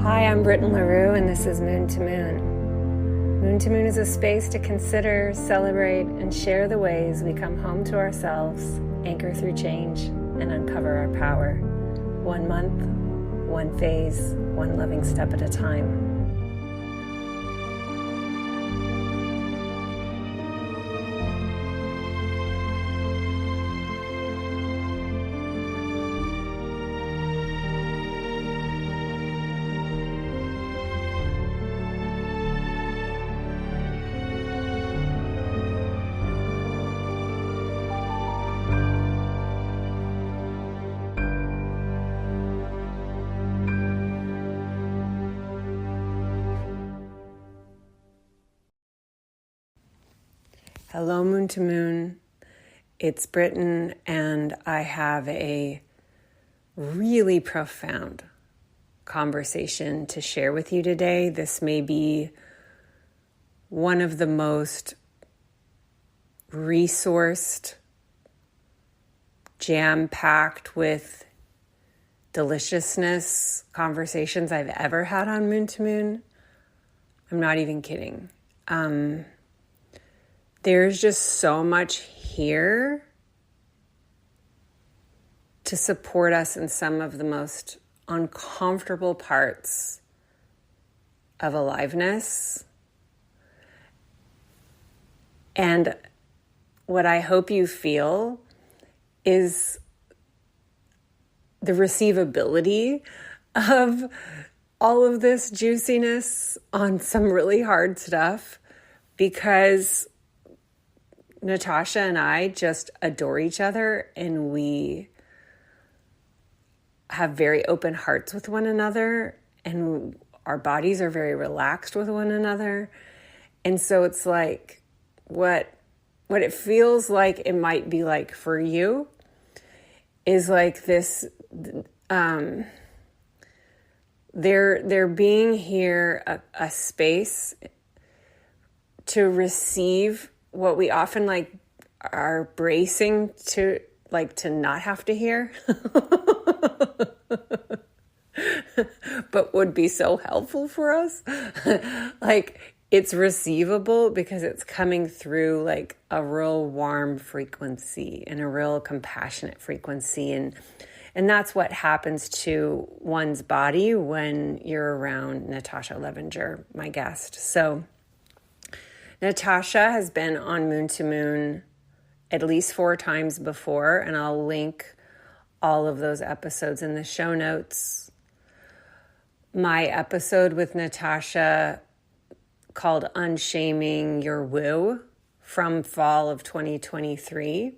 Hi, I'm Britton LaRue, and this is Moon to Moon. Moon to Moon is a space to consider, celebrate, and share the ways we come home to ourselves, anchor through change, and uncover our power. 1 month, one phase, one loving step at a time. Hello, Moon to Moon. It's Britton, and I have a really profound conversation to share with you today. This may be one of the most resourced, jam-packed with deliciousness conversations I've ever had on Moon to Moon. I'm not even kidding. There's just so much here to support us in some of the most uncomfortable parts of aliveness. And what I hope you feel is the receivability of all of this juiciness on some really hard stuff, because Natasha and I just adore each other, and we have very open hearts with one another, and our bodies are very relaxed with one another. And so it's like what it feels like it might be like for you is like this, there being here a space to receive what we often are bracing to not have to hear, but would be so helpful for us. It's receivable because it's coming through a real warm frequency and a real compassionate frequency. And that's what happens to one's body when you're around Natasha Levinger, my guest. So Natasha has been on Moon to Moon at least 4 times before, and I'll link all of those episodes in the show notes. My episode with Natasha called Unshaming Your Woo from fall of 2023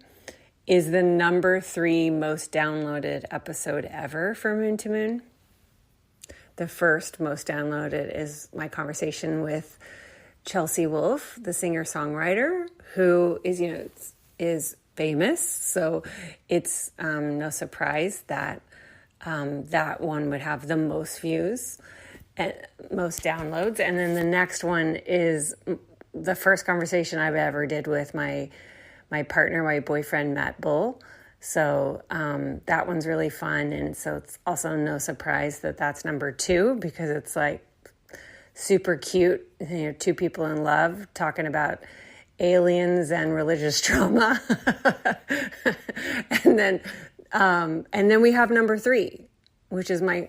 is the number 3 most downloaded episode ever for Moon to Moon. The first most downloaded is my conversation with Chelsea Wolfe, the singer-songwriter, who is famous. So it's no surprise that that one would have the most views and most downloads. And then the next one is the first conversation I've ever did with my partner, my boyfriend, Matt Bull. So that one's really fun. And so it's also no surprise that that's number 2, because it's super cute, 2 people in love talking about aliens and religious trauma. and then we have number 3, which is my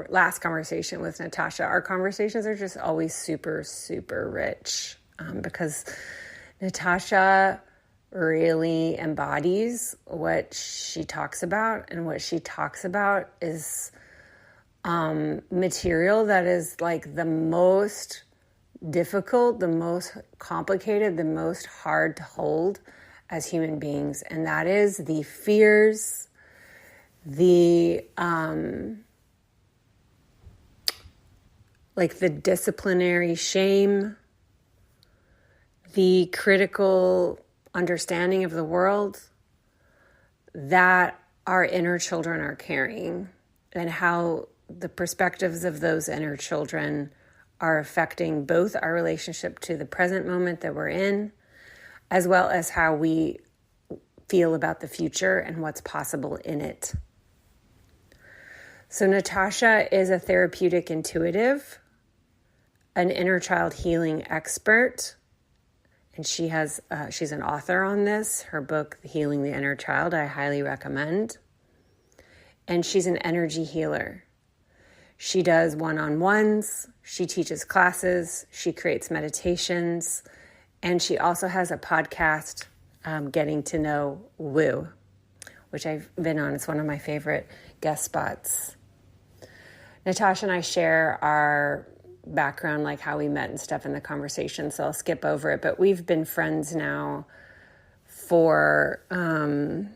last conversation with Natasha. Our conversations are just always super, super rich, because Natasha really embodies what she talks about, and what she talks about is material that is the most difficult, the most complicated, the most hard to hold as human beings. And that is the fears, the disciplinary shame, the critical understanding of the world that our inner children are carrying, and how the perspectives of those inner children are affecting both our relationship to the present moment that we're in, as well as how we feel about the future and what's possible in it. So Natasha is a therapeutic intuitive, an inner child healing expert, and she's an author on this. Her book, Healing the Inner Child, I highly recommend. And she's an energy healer. She does one-on-ones, she teaches classes, she creates meditations, and she also has a podcast, Getting to Know Woo, which I've been on. It's one of my favorite guest spots. Natasha and I share our background, like how we met and stuff in the conversation, so I'll skip over it. But we've been friends now for 5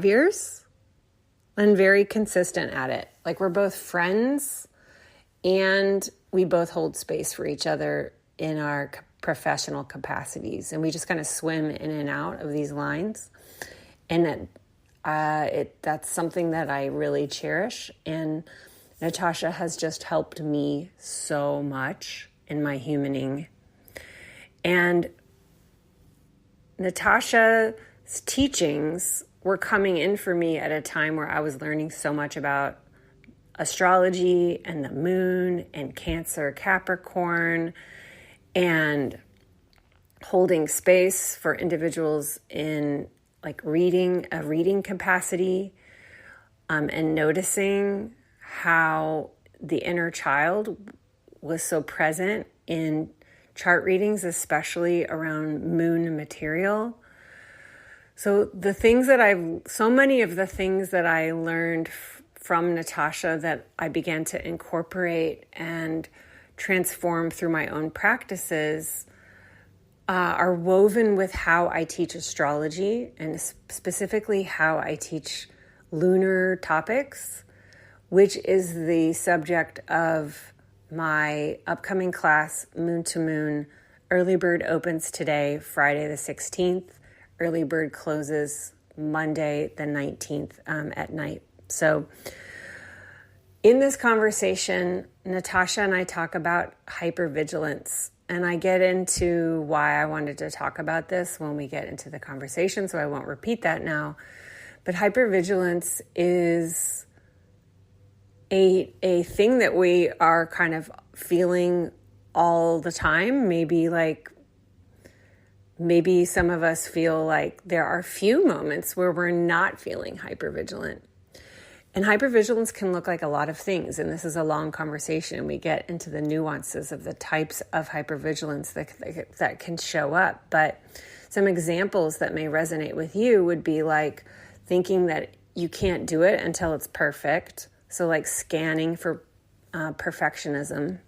years and very consistent at it. Like, we're both friends and we both hold space for each other in our professional capacities. And we just kind of swim in and out of these lines. And that's something that I really cherish. And Natasha has just helped me so much in my humaning. And Natasha's teachings were coming in for me at a time where I was learning so much about astrology and the moon and Cancer, Capricorn, and holding space for individuals in like a reading capacity, and noticing how the inner child was so present in chart readings, especially around moon material. So so many of the things that I learned from Natasha that I began to incorporate and transform through my own practices are woven with how I teach astrology, and specifically how I teach lunar topics, which is the subject of my upcoming class, Moon to Moon. Early bird opens today, Friday the 16th. Early bird closes Monday the 19th at night. So in this conversation, Natasha and I talk about hypervigilance. And I get into why I wanted to talk about this when we get into the conversation, so I won't repeat that now. But hypervigilance is a thing that we are kind of feeling all the time. Maybe some of us feel like there are few moments where we're not feeling hypervigilant. And hypervigilance can look like a lot of things, and this is a long conversation. We get into the nuances of the types of hypervigilance that can show up. But some examples that may resonate with you would be like thinking that you can't do it until it's perfect. So like scanning for perfectionism.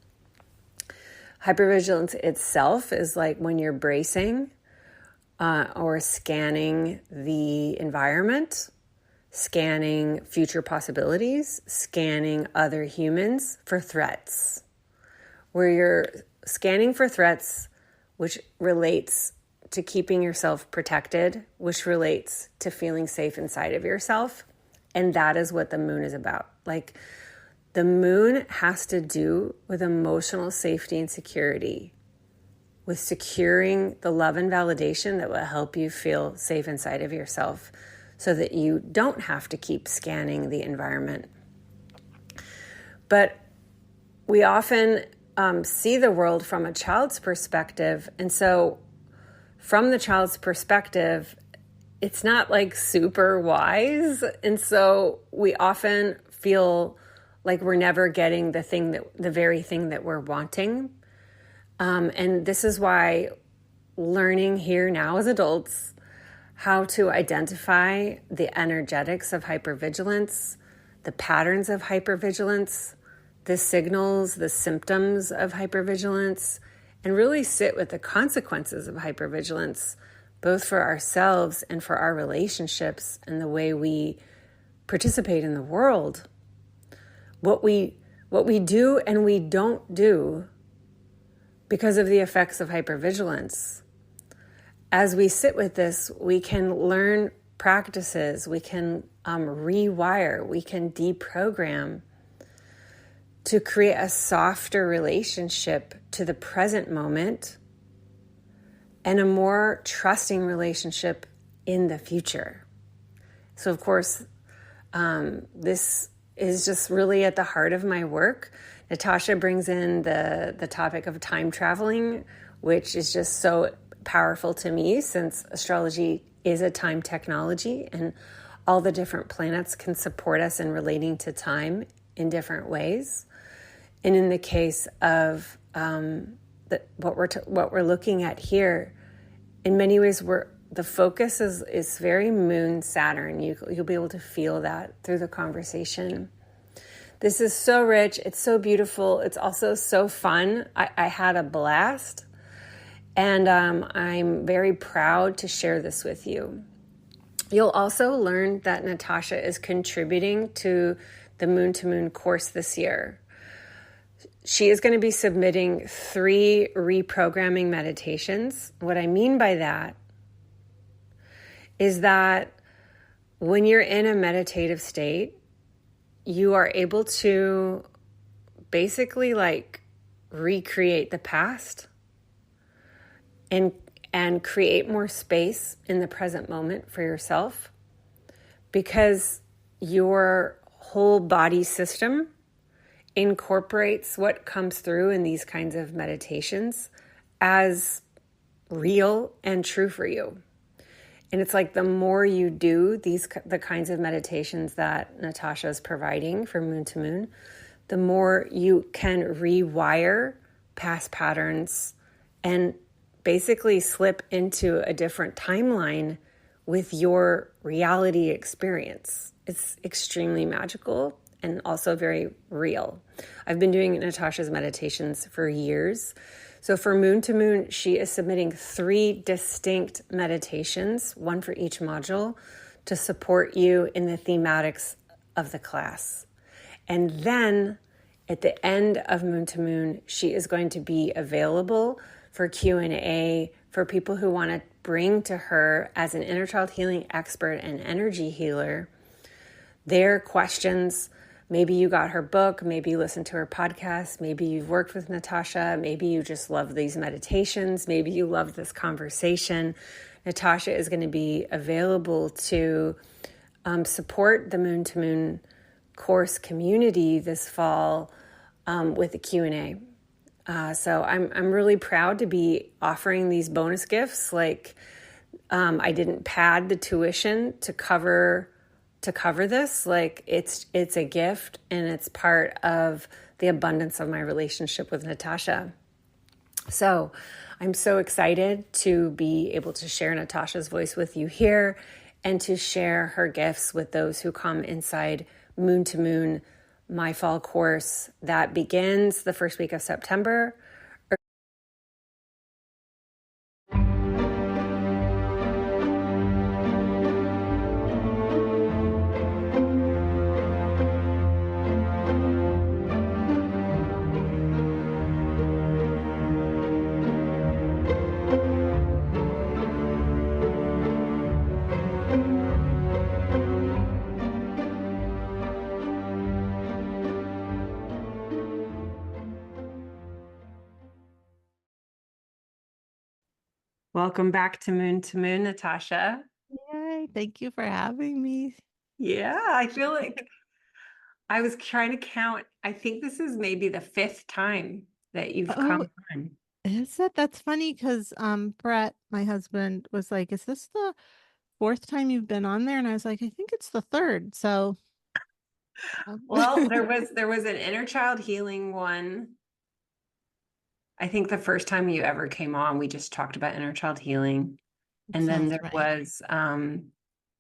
Hypervigilance itself is like when you're bracing or scanning the environment, scanning future possibilities, scanning other humans for threats. Where you're scanning for threats, which relates to keeping yourself protected, which relates to feeling safe inside of yourself. And that is what the moon is about. Like, the moon has to do with emotional safety and security, with securing the love and validation that will help you feel safe inside of yourself, so that you don't have to keep scanning the environment. But we often see the world from a child's perspective. And so from the child's perspective, it's not like super wise. And so we often feel like we're never getting the very thing that we're wanting. And this is why learning here now as adults how to identify the energetics of hypervigilance, the patterns of hypervigilance, the signals, the symptoms of hypervigilance, and really sit with the consequences of hypervigilance, both for ourselves and for our relationships and the way we participate in the world. What we do and we don't do because of the effects of hypervigilance. As we sit with this, we can learn practices, we can rewire, we can deprogram to create a softer relationship to the present moment and a more trusting relationship in the future. So of course, this is just really at the heart of my work. Natasha brings in the topic of time traveling, which is just so powerful to me since astrology is a time technology and all the different planets can support us in relating to time in different ways. And in the case of what we're looking at here, in many ways, the focus is very Moon Saturn. You'll be able to feel that through the conversation. This is so rich. It's so beautiful. It's also so fun. I had a blast, and I'm very proud to share this with you. You'll also learn that Natasha is contributing to the Moon to Moon course this year. She is going to be submitting 3 reprogramming meditations. What I mean by that is that when you're in a meditative state, you are able to basically like recreate the past and create more space in the present moment for yourself, because your whole body system incorporates what comes through in these kinds of meditations as real and true for you. And it's like the more you do the kinds of meditations that Natasha is providing for Moon to Moon, the more you can rewire past patterns and basically slip into a different timeline with your reality experience. It's extremely magical and also very real. I've been doing Natasha's meditations for years. So for Moon to Moon, she is submitting 3 distinct meditations, one for each module, to support you in the thematics of the class. And then at the end of Moon to Moon, she is going to be available for Q&A for people who want to bring to her, as an inner child healing expert and energy healer, their questions. Maybe you got her book, maybe you listened to her podcast, maybe you've worked with Natasha, maybe you just love these meditations, maybe you love this conversation. Natasha is going to be available to support the Moon to Moon course community this fall with a Q&A. So I'm really proud to be offering these bonus gifts. Like I didn't pad the tuition to cover this. Like it's a gift, and it's part of the abundance of my relationship with Natasha. So I'm so excited to be able to share Natasha's voice with you here and to share her gifts with those who come inside Moon to Moon, my fall course that begins the first week of September. Welcome back to Moon, Natasha. Yay, thank you for having me. Yeah, I feel like I was trying to count. I think this is maybe the 5th time that you've Oh, come on. is it? That's funny because Brett, my husband, was like, "Is this the 4th time you've been on there?" And I was like, "I think it's the 3rd." So, Well, there was an inner child healing one. I think the first time you ever came on, we just talked about inner child healing. And then sounds there right. was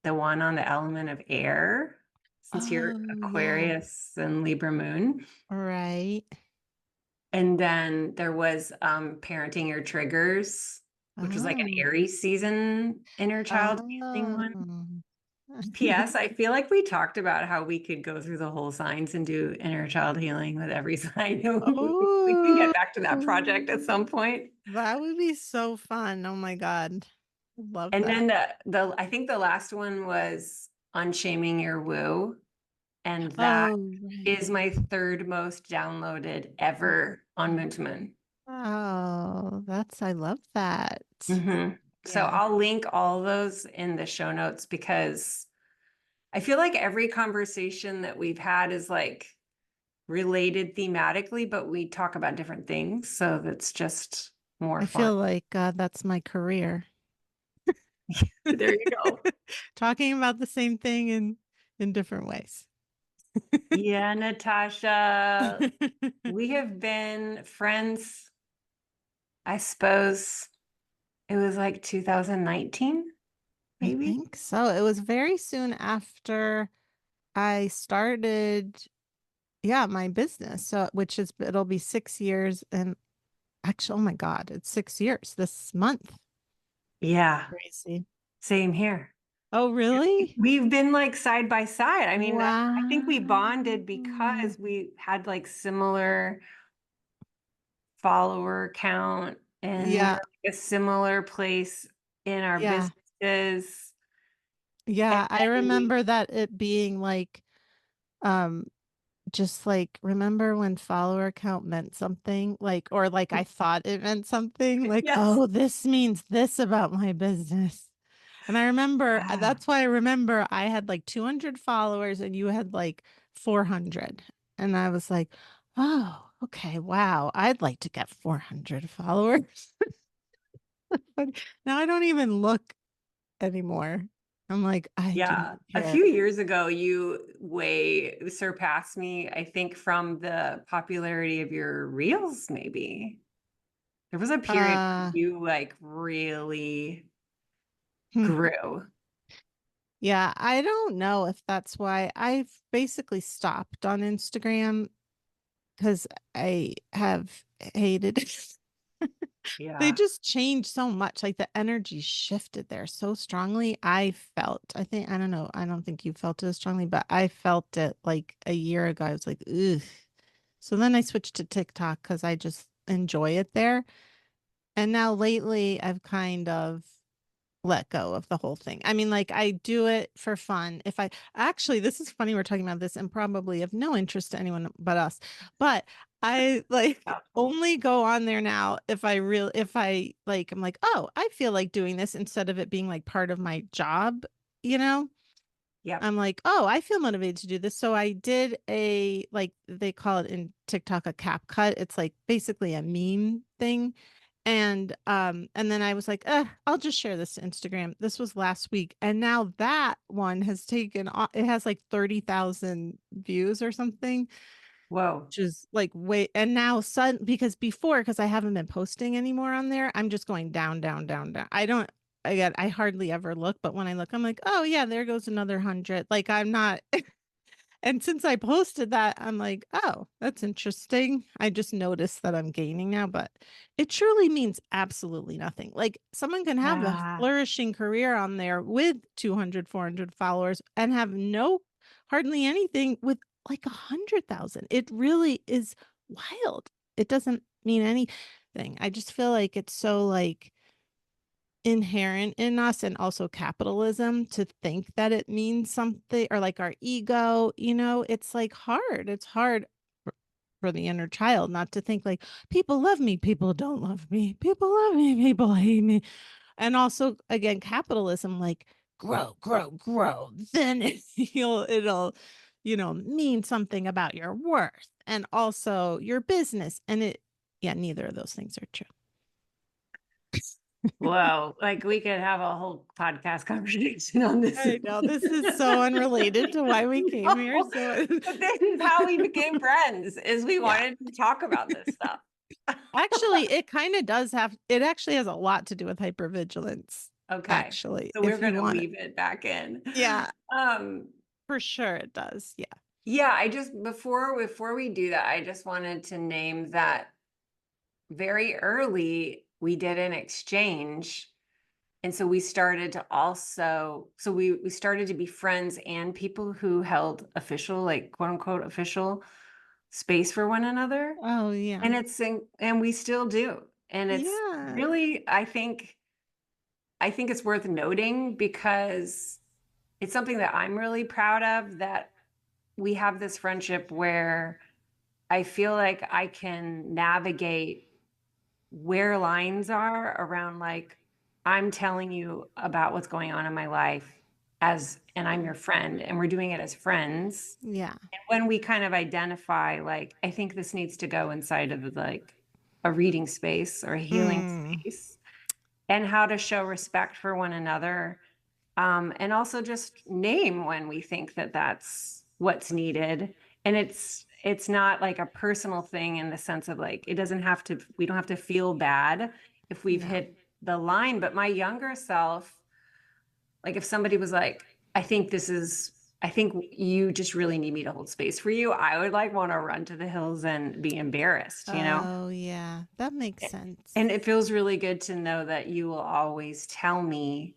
the one on the element of air, since you're Oh, yeah, Aquarius and Libra moon. right. And then there was parenting your triggers, which was like an Oh, Aries season inner child healing one. oh. P.S. I feel like we talked about how we could go through the whole signs and do inner child healing with every sign. We can get Oh, back to that project at some point. that would be so fun. Oh my God. Love And that. then the I think the last one was unshaming your woo. And that Oh, right. is my 3rd most downloaded ever on Moon to Moon. Oh, I love that. So Yeah. I'll link all those in the show notes because I feel like every conversation that we've had is like related thematically, but we talk about different things. So that's just more I fun. feel like that's my career. There you go. Talking about the same thing in different ways. Yeah, Natasha, we have been friends, I suppose it was like 2019, I maybe. think so. It was very soon after I started, yeah, my business. So, which is, it'll be 6 years. And actually, oh my God, it's 6 years this month. Yeah, Crazy. same here. Oh, really? We've been like side by side. I mean, I think we Wow. bonded because we had like similar follower count and we're Yeah. like a similar place in our Yeah. businesses. And Yeah. I then we, remember that it being like, um, just like remember when follower count meant something like or like I thought it meant something like yes. oh this means this about my business. And I remember Yeah. that's why I remember I had like 200 followers and you had like 400 and I was like oh okay wow I'd like to get 400 followers. But now I don't even look anymore. I'm like I do not Yeah. A care. few years ago, you way surpassed me, I think, from the popularity of your reels, maybe. There was a period uh you like really hmm. grew. Yeah, I don't know if that's why I've basically stopped on Instagram because I have hated it. They Yeah. just changed so much. Like the energy shifted there so strongly. I felt, I think, I don't know, I don't think you felt it as strongly, but I felt it like a year ago. I was like, ugh. So then I switched to TikTok because I just enjoy it there. And now lately I've kind of let go of the whole thing. I mean, like I do it for fun. If I actually, this is funny, we're talking about this and probably of no interest to anyone but us, but I like Doubtful. only go on there now if I like, I'm like, oh, I feel like doing this instead of it being like part of my job, you know? Yep. I'm like, oh, I feel motivated to do this. So I did a like they call it in TikTok a cap cut. It's like basically a meme thing. And then I was like, I'll just share this to Instagram. This was last week. And now that one has it has like 30,000 views or something, Whoa. which is like way and now sudden because before, because I haven't been posting anymore on there, I'm just going down, down, down, down. I don't again, I hardly ever look, but when I look, I'm like, oh yeah, there goes another 100. Like I'm not and since I posted that, I'm like, oh, that's interesting. I just noticed that I'm gaining now, but it truly means absolutely nothing. Like someone can have a Yeah. flourishing career on there with 200, 400 followers and have no hardly anything with like 100,000. It really is wild. It doesn't mean anything. I just feel like it's so like inherent in us and also capitalism to think that it means something or like our ego, it's like hard. It's hard for the inner child not to think like people love me, people don't love me, people love me, people hate me. And also again, capitalism like grow, grow, grow. Then it'll mean something about your worth and also your business. And yeah, neither of those things are true. Whoa. Like we could have a whole podcast conversation on this. I know this is so unrelated to why we came here. No, So, but this is how we became friends, is we yeah, wanted to talk about this stuff. actually, it kind of does it actually has a lot to do with hypervigilance, Okay. actually, So we're if going you to want it. weave it back in. Yeah, Um, for sure it does. Yeah. yeah, I just before we do that, I just wanted to name that very early we did an exchange. And so we started to also, so we started to be friends and people who held official, like quote unquote official space for one another. Oh, yeah. And and we still do. And it's Yeah. really, I think it's worth noting because it's something that I'm really proud of, that we have this friendship where I feel like I can navigate where lines are around, like, I'm telling you about what's going on in my life. and I'm your friend, and we're doing it as friends. Yeah. And when we kind of identify, like, I think this needs to go inside of like a reading space or a healing Mm. space, and how to show respect for one another. And also just name when we think that that's what's needed. And it's not like a personal thing in the sense of like, it doesn't have to, we don't have to feel bad if we've No. hit the line. But my younger self, like if somebody was like, I think you just really need me to hold space for you, I would like want to run to the hills and be embarrassed, you know? Oh, yeah. That makes And sense. it feels really good to know that you will always tell me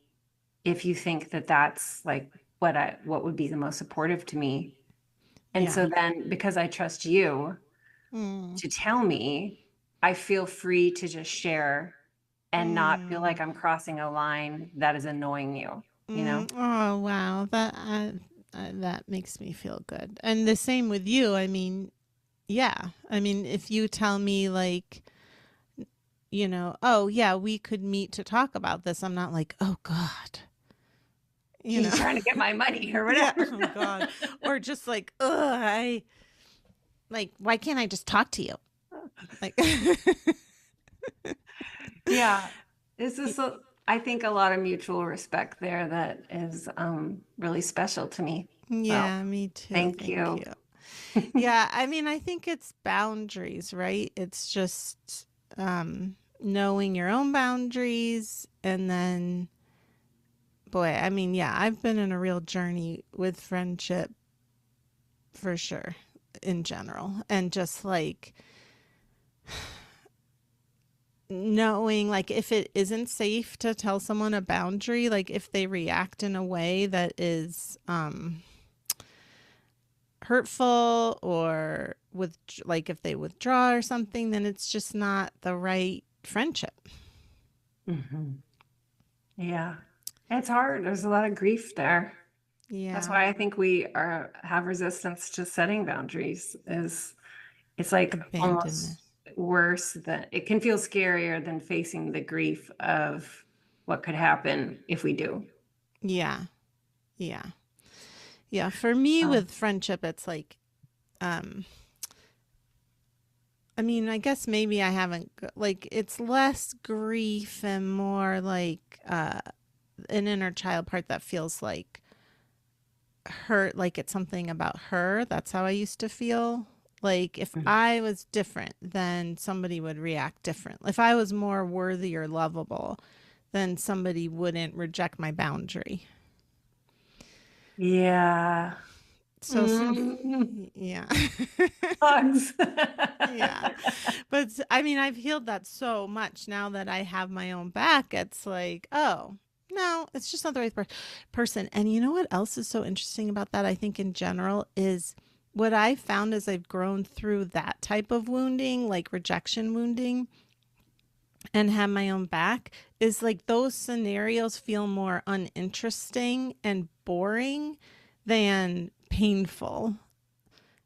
if you think that that's like what would be the most supportive to me. And Yeah. so then because I trust you Mm. to tell me, I feel free to just share and not feel Mm. like I'm crossing a line that is annoying you, you know? Oh, wow. That makes me feel good. And the same with you. I mean, yeah. I mean, if you tell me like, oh yeah, we could meet to talk about this, I'm not like, oh God, you She's know. trying to get my money or Yeah. whatever. Oh God. Or just like, ugh, why can't I just talk to you? Like, Yeah. This is I think a lot of mutual respect there that is really special to me. So yeah, me too. thank Thank you. you. Yeah, I mean, I think it's boundaries, right? It's just knowing your own boundaries. And then, boy, I mean, yeah, I've been in a real journey with friendship for sure in general. And just like knowing, like, if it isn't safe to tell someone a boundary, like, if they react in a way that is, hurtful or with like if they withdraw or something, then it's just not the right friendship. Mhm. Yeah. It's hard. There's a lot of grief there. That's Yeah. why I think we are have resistance to setting boundaries is it's like Abandonment. almost worse than it can feel scarier than facing the grief of what could happen if we do. Yeah. Yeah. Yeah. For me Oh. with friendship, it's like, I mean, I guess maybe I haven't, like, it's less grief and more like an inner child part that feels like hurt, like it's something about her. That's how I used to feel. Like if Mhm. I was different, then somebody would react different. If I was more worthy or lovable, then somebody wouldn't reject my boundary. Yeah. So since, Mm. yeah. Hugs. Yeah. But I mean, I've healed that so much now that I have my own back. It's like, oh, no, it's just not the right person. And you know what else is so interesting about that? I think in general is what I found as I've grown through that type of wounding, like rejection wounding, and have my own back, is like those scenarios feel more uninteresting and boring than painful.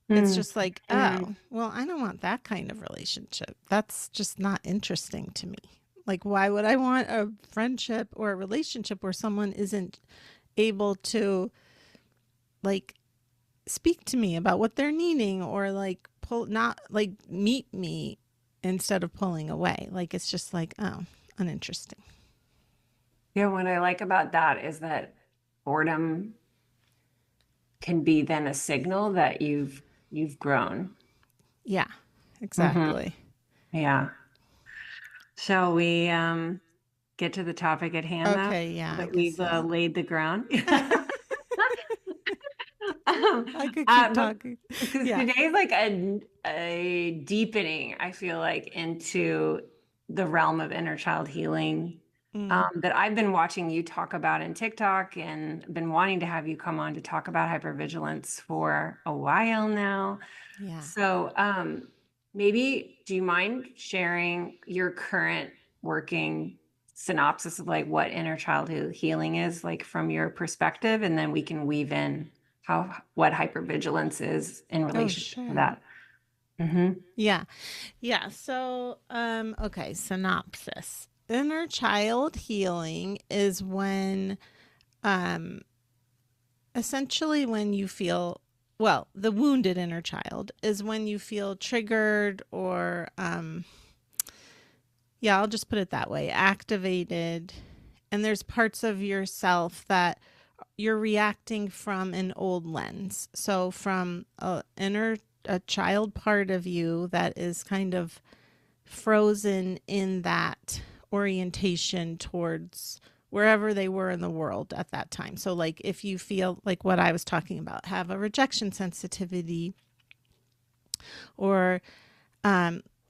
It's Mm. just like, Mm. oh, well, I don't want that kind of relationship. That's just not interesting to me. Like, why would I want a friendship or a relationship where someone isn't able to, like, speak to me about what they're needing or, like, not, like, meet me instead of pulling away? Like, it's just like, oh, uninteresting. Yeah, what I like about that is that boredom can be then a signal that you've grown. Yeah, Hmm. exactly. Yeah. Shall we get to the topic at hand though? Okay, yeah, I That guess we've so. laid the ground. I could keep But talking. because Yeah. today's like a deepening, I feel like, into the realm of inner child healing Mm, that I've been watching you talk about in TikTok and been wanting to have you come on to talk about hypervigilance for a while now. yeah. So maybe do you mind sharing your current working synopsis of like what inner childhood healing is like from your perspective, and then we can weave in how what hypervigilance is in Oh, relationship to sure. that. Hmm. Yeah. Yeah. So, okay, synopsis. Inner child healing is when essentially when you feel, well, the wounded inner child is when you feel triggered or, yeah, I'll just put it that way, activated. And there's parts of yourself that you're reacting from an old lens. So from a child part of you that is kind of frozen in that orientation towards wherever they were in the world at that time. So like if you feel like what I was talking about, have a rejection sensitivity, or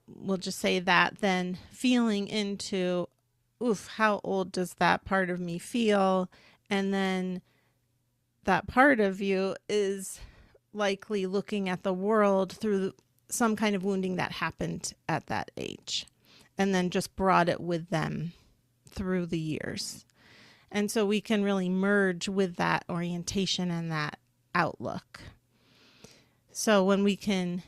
we'll just say that, then feeling into, oof, how old does that part of me feel? And then that part of you is likely looking at the world through some kind of wounding that happened at that age and then just brought it with them through the years. And so we can really merge with that orientation and that outlook. So when we can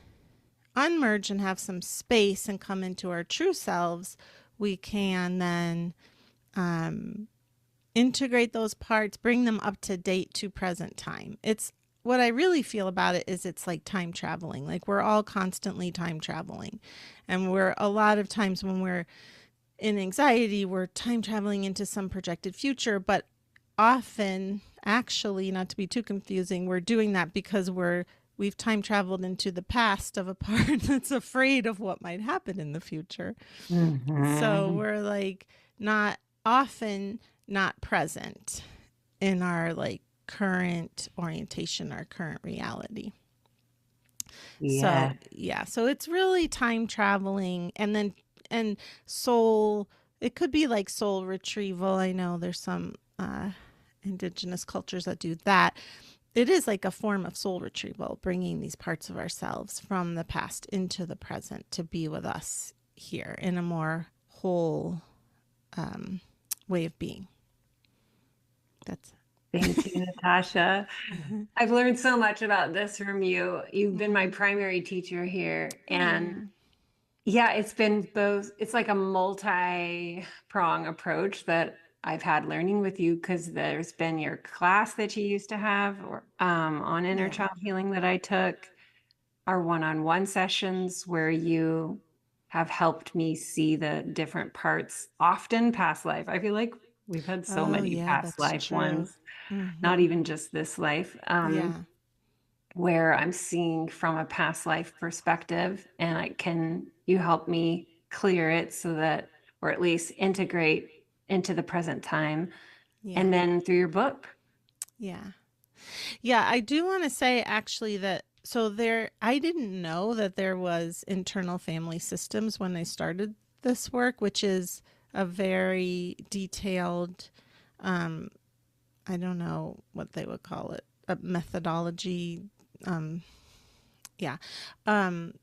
unmerge and have some space and come into our true selves, we can then integrate those parts, bring them up to date to present time. It's what I really feel about it is it's like time traveling. Like we're all constantly time traveling. And we're a lot of times when we're in anxiety, we're time traveling into some projected future, but often actually, not to be too confusing, we're doing that because we've time traveled into the past of a part that's afraid of what might happen in the future. So Mm-hmm. we're like not often not present in our like current orientation, our current reality. So, Yeah. yeah, so it's really time traveling and soul, it could be like soul retrieval. I know there's some indigenous cultures that do that. It is like a form of soul retrieval, bringing these parts of ourselves from the past into the present to be with us here in a more whole way of being. That's Thank you, Natasha. I've learned so much about this from you. You've been my mm, primary teacher here. And yeah. yeah, it's been both, it's like a multi-prong approach that I've had learning with you because there's been your class that you used to have or, on inner Yeah. child healing that I took, our one-on-one sessions where you have helped me see the different parts, often past life. I feel like we've had so Oh, many yeah, past that's life true. ones, not Mm-hmm. even just this life. Yeah. Where I'm seeing from a past life perspective, and you help me clear it so that, or at least integrate into the present time. Yeah. And then through your book. Yeah. Yeah, I do want to say actually that so there I didn't know that there was internal family systems when I started this work, which is a very detailed I don't know what they would call it, a methodology, um yeah, um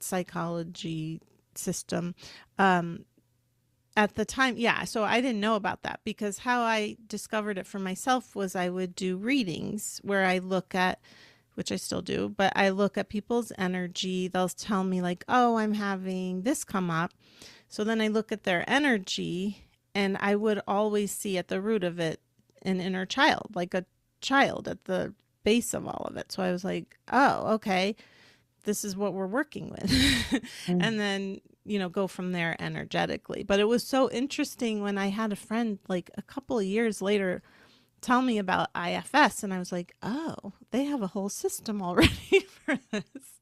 psychology system. Um at the time, yeah, so I didn't know about that because how I discovered it for myself was I would do readings where I look at, which I still do, but I look at people's energy. They'll tell me like, "Oh, I'm having this come up." So then I look at their energy and I would always see at the root of it an inner child, like a child at the base of all of it. So I was like, "Oh, okay, this is what we're working with." Mm. And then, go from there energetically. But it was so interesting when I had a friend like a couple of years later tell me about IFS, and I was like, oh, they have a whole system already for this.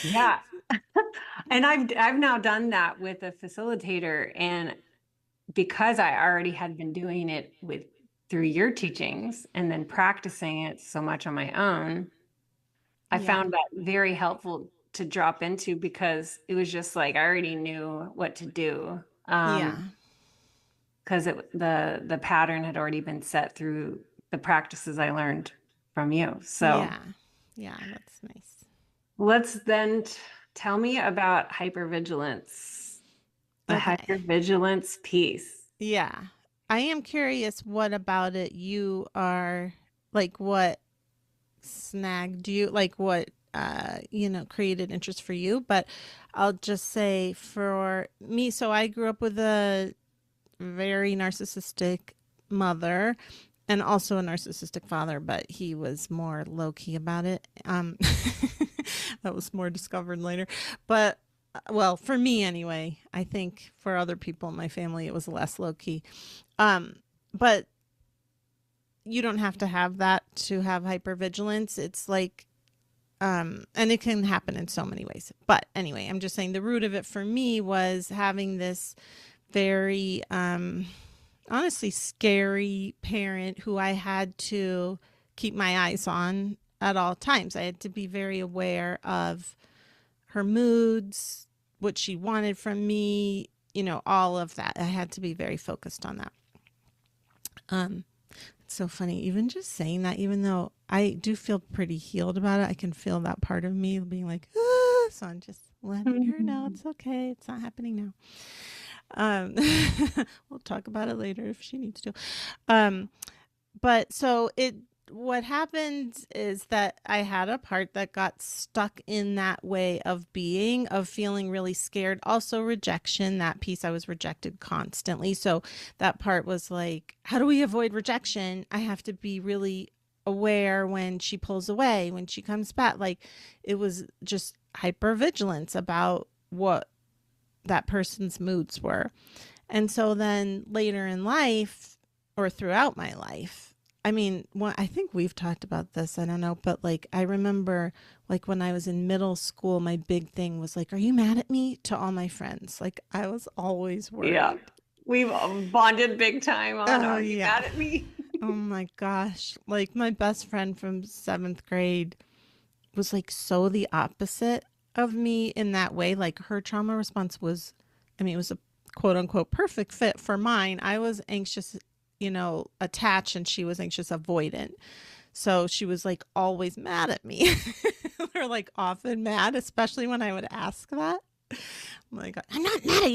Yeah. And I've now done that with a facilitator. And because I already had been doing it with through your teachings and then practicing it so much on my own, I Yeah. found that very helpful to drop into because it was just like I already knew what to do. Yeah. Because the pattern had already been set through the practices I learned from you. So Yeah. Yeah. That's nice. let's then tell me about hypervigilance, the Okay. hypervigilance piece. Yeah. I am curious what about it you are like, what snagged you, like what created interest for you. But I'll just say for me, so I grew up with a very narcissistic mother and also a narcissistic father, but he was more low key about it. That was more discovered later. But well, for me anyway, I think for other people in my family, it was less low key. Um, but you don't have to have that to have hypervigilance. It's like, and it can happen in so many ways. But anyway, I'm just saying the root of it for me was having this very, honestly scary parent who I had to keep my eyes on at all times. I had to be very aware of her moods, what she wanted from me, all of that. I had to be very focused on that. Um, it's so funny, even just saying that, even though I do feel pretty healed about it, I can feel that part of me being like, ah, so I'm just letting her know it's okay. It's not happening now. Um, we'll talk about it later if she needs to. Um, but so what happened is that I had a part that got stuck in that way of being, of feeling really scared. Also, rejection, that piece, I was rejected constantly. So that part was like, how do we avoid rejection? I have to be really aware when she pulls away, when she comes back. Like, it was just hypervigilance about what that person's moods were. And so then later in life, or throughout my life, I mean, I think we've talked about this, I don't know, but like I remember like when I was in middle school, my big thing was like, are you mad at me, to all my friends? Like I was always Yeah. worried. We've bonded big time on, Oh are you yeah. mad at me? Oh my gosh. Like my best friend from 7th grade was like so the opposite of me in that way. Like her trauma response was, I mean, it was a quote unquote perfect fit for mine. I was anxious, attached, and she was anxious avoidant. So she was like always mad at me, or like often mad, especially when I would ask that. I'm like, I'm not mad at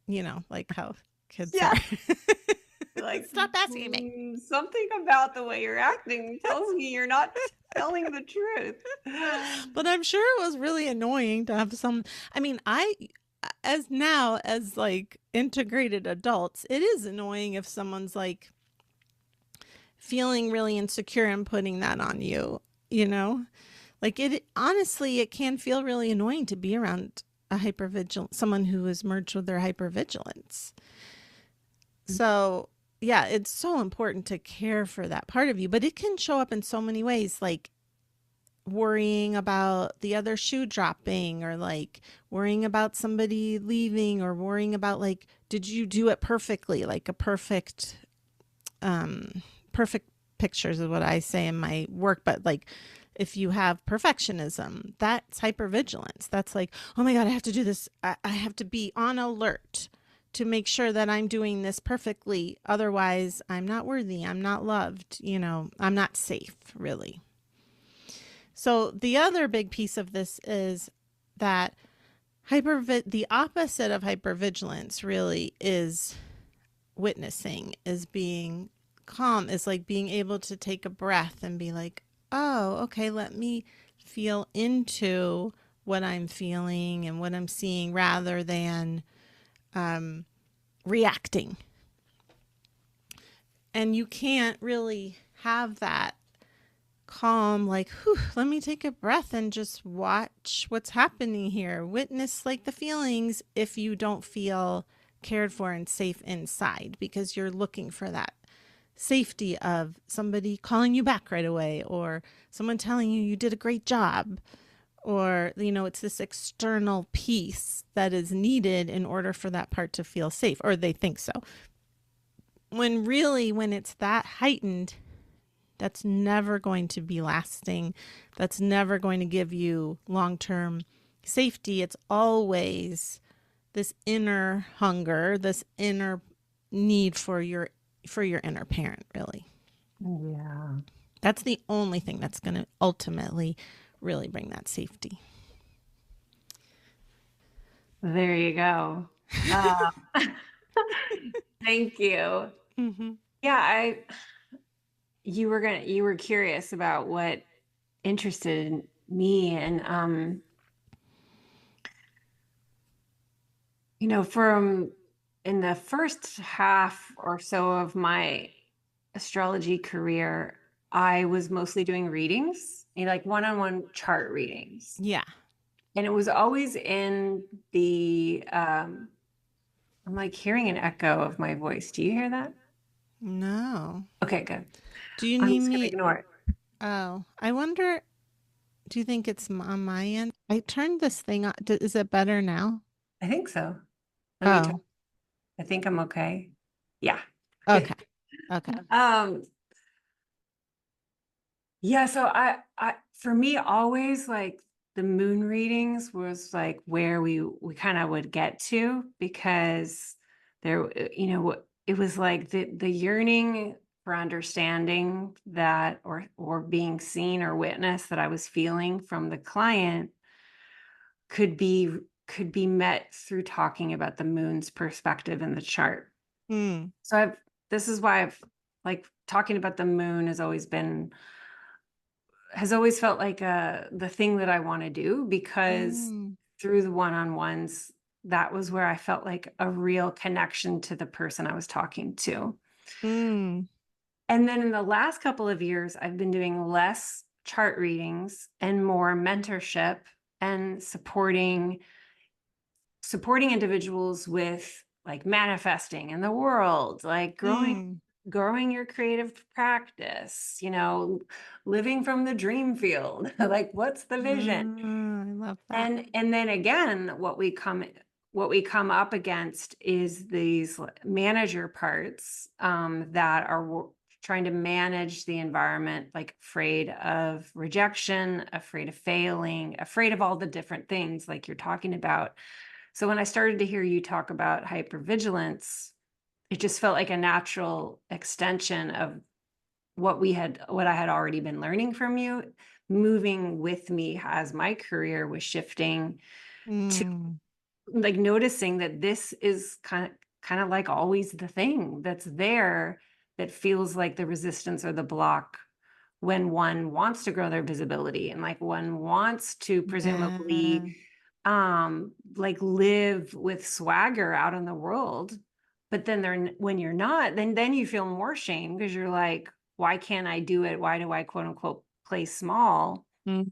you. Like how kids are. Yeah. Like, Stop asking me. something about the way you're acting tells me you're not telling the truth. But I'm sure it was really annoying to have some. I mean, as now as like integrated adults, it is annoying if someone's like feeling really insecure and putting that on you, you know? Like it honestly, it can feel really annoying to be around a hypervigilant someone who is merged with their hypervigilance. So, yeah, it's so important to care for that part of you, but it can show up in so many ways, like worrying about the other shoe dropping, or like worrying about somebody leaving, or worrying about like, did you do it perfectly? Like a perfect pictures is what I say in my work, but like if you have perfectionism, that's hypervigilance. That's like, oh my God, I have to do this. I have to be on alert to make sure that I'm doing this perfectly. Otherwise, I'm not worthy. I'm not loved. I'm not safe, really. So the other big piece of this is that the opposite of hypervigilance really is witnessing, is being calm, is like being able to take a breath and be like, oh, okay, let me feel into what I'm feeling and what I'm seeing, rather than reacting. And you can't really have that calm, like, whew, let me take a breath and just watch what's happening here. Witness like the feelings if you don't feel cared for and safe inside, because you're looking for that safety of somebody calling you back right away, or someone telling you you did a great job, or it's this external piece that is needed in order for that part to feel safe, or they think so, when really, when it's that heightened, that's never going to be lasting. That's never going to give you long-term safety. It's always this inner hunger, this inner need for your inner parent, really. Yeah. That's the only thing that's going to ultimately really bring that safety. There you go. Uh, thank you. Mm-hmm. Yeah, you were curious about what interested me, and from in the first half or so of my astrology career, I was mostly doing readings, like one-on-one chart readings. Yeah. And it was always in the, I'm like hearing an echo of my voice. Do you hear that? No. Okay, good. Do you I'm need just gonna me? ignore it. Oh, I wonder, do you think it's on my end? I turned this thing on. Is it better now? I think so. Let me try. Oh, I think I'm okay. Yeah. okay. Okay. Um, yeah, so for me, always like the moon readings was like where we kind of would get to, because there, it was like the yearning for understanding that, or being seen or witnessed that I was feeling from the client could be could be met through talking about the moon's perspective in the chart. Mm, So this is why I've like talking about the moon has always felt like the thing that I want to do, because mm, through the one-on-ones, that was where I felt like a real connection to the person I was talking to. mm, And then in the last couple of years, I've been doing less chart readings and more mentorship and supporting individuals with like manifesting in the world, like mm. growing your creative practice, living from the dream field. Like, what's the vision? I love that. And then again, what we come up against is these manager parts, that are trying to manage the environment, like afraid of rejection, afraid of failing, afraid of all the different things like you're talking about. So when I started to hear you talk about hypervigilance, it just felt like a natural extension of what I had already been learning from you, moving with me as my career was shifting to Mm, like noticing that this is kind of like always the thing that's there, that feels like the resistance or the block when one wants to grow their visibility, and like one wants to yeah. presumably like live with swagger out in the world. But then when you're not, then you feel more shame, because you're like, why can't I do it? Why do I quote unquote play small? Mm,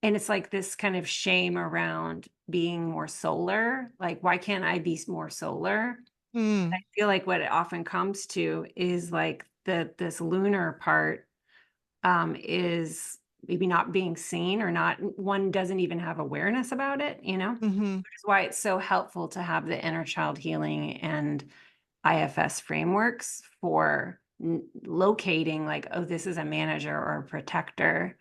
And it's like this kind of shame around being more solar. Like, why can't I be more solar? I mm, feel like what it often comes to is like this lunar part, is maybe not being seen, or not, one doesn't even have awareness about it, mm-hmm, which is why it's so helpful to have the inner child healing and IFS frameworks for locating like, oh, this is a manager or a protector,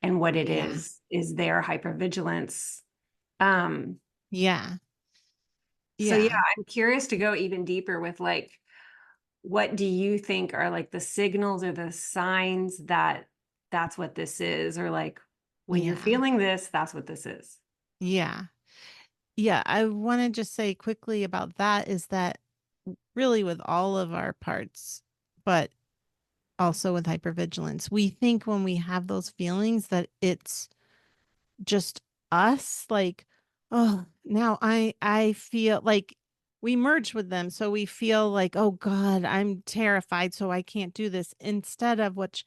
and what it yeah. is their hypervigilance. Um, Yeah. so yeah, Yeah. I'm curious to go even deeper with like, what do you think are like the signals or the signs that that's what this is, or like when you're Yeah. feeling this, that's what this is. Yeah. Yeah. I want to just say quickly about that is that really with all of our parts, but also with hypervigilance, we think when we have those feelings that it's just us, like, oh, now I feel like we merge with them, so we feel like, oh god, I'm terrified, so I can't do this, instead of, which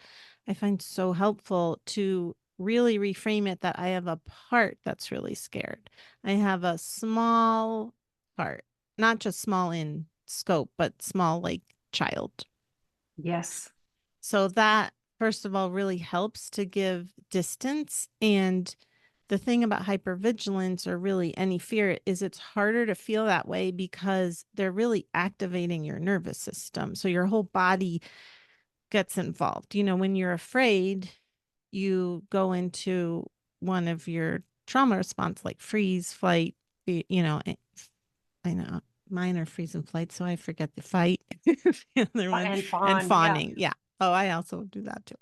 I find so helpful, to really reframe it, that I have a part that's really scared. I have a small part, not just small in scope, but small like child. Yes. So that, first of all, really helps to give distance. And the thing about hypervigilance, or really any fear, is it's harder to feel that way because they're really activating your nervous system. So your whole body gets involved. When you're afraid, you go into one of your trauma response, like freeze, flight, I know mine are freeze and flight, so I forget the fight. The other one, And and fawn, yeah. fawning. Yeah. Oh, I also do that too.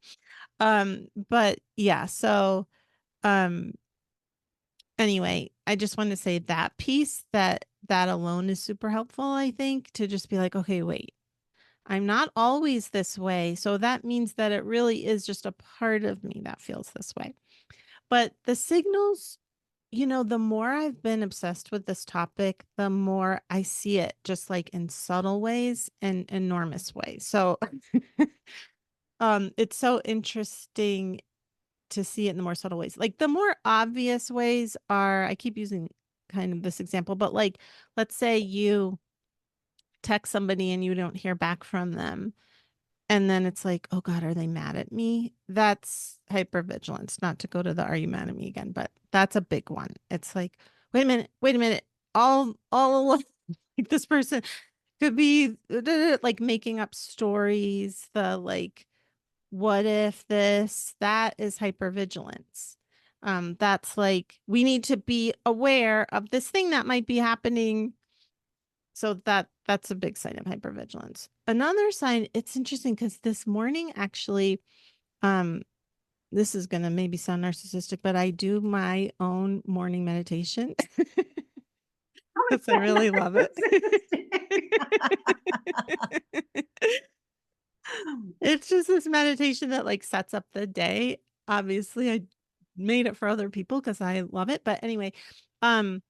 But yeah, so um anyway, I just want to say that piece, that alone is super helpful, I think, to just be like, okay, wait, I'm not always this way. So that means that it really is just a part of me that feels this way. But the signals the more I've been obsessed with this topic, the more I see it just like in subtle ways and enormous ways. So, it's so interesting to see it in the more subtle ways. Like the more obvious ways are, I keep using kind of this example, but like, let's say you text somebody and you don't hear back from them. And then it's like, oh God, are they mad at me? That's hypervigilance. Not to go to the are you mad at me again, but that's a big one. It's like, wait a minute. All along, like this person could be like making up stories, the like, what if this, that is hypervigilance. That's like we need to be aware of this thing that might be happening, so that's a big sign of hypervigilance. Another sign, it's interesting because this morning actually, um, this is gonna maybe sound narcissistic, but I do my own morning meditation Oh, because I it's really love it. It's just this meditation that like sets up the day. Obviously, I made it for other people because I love it. But anyway, um,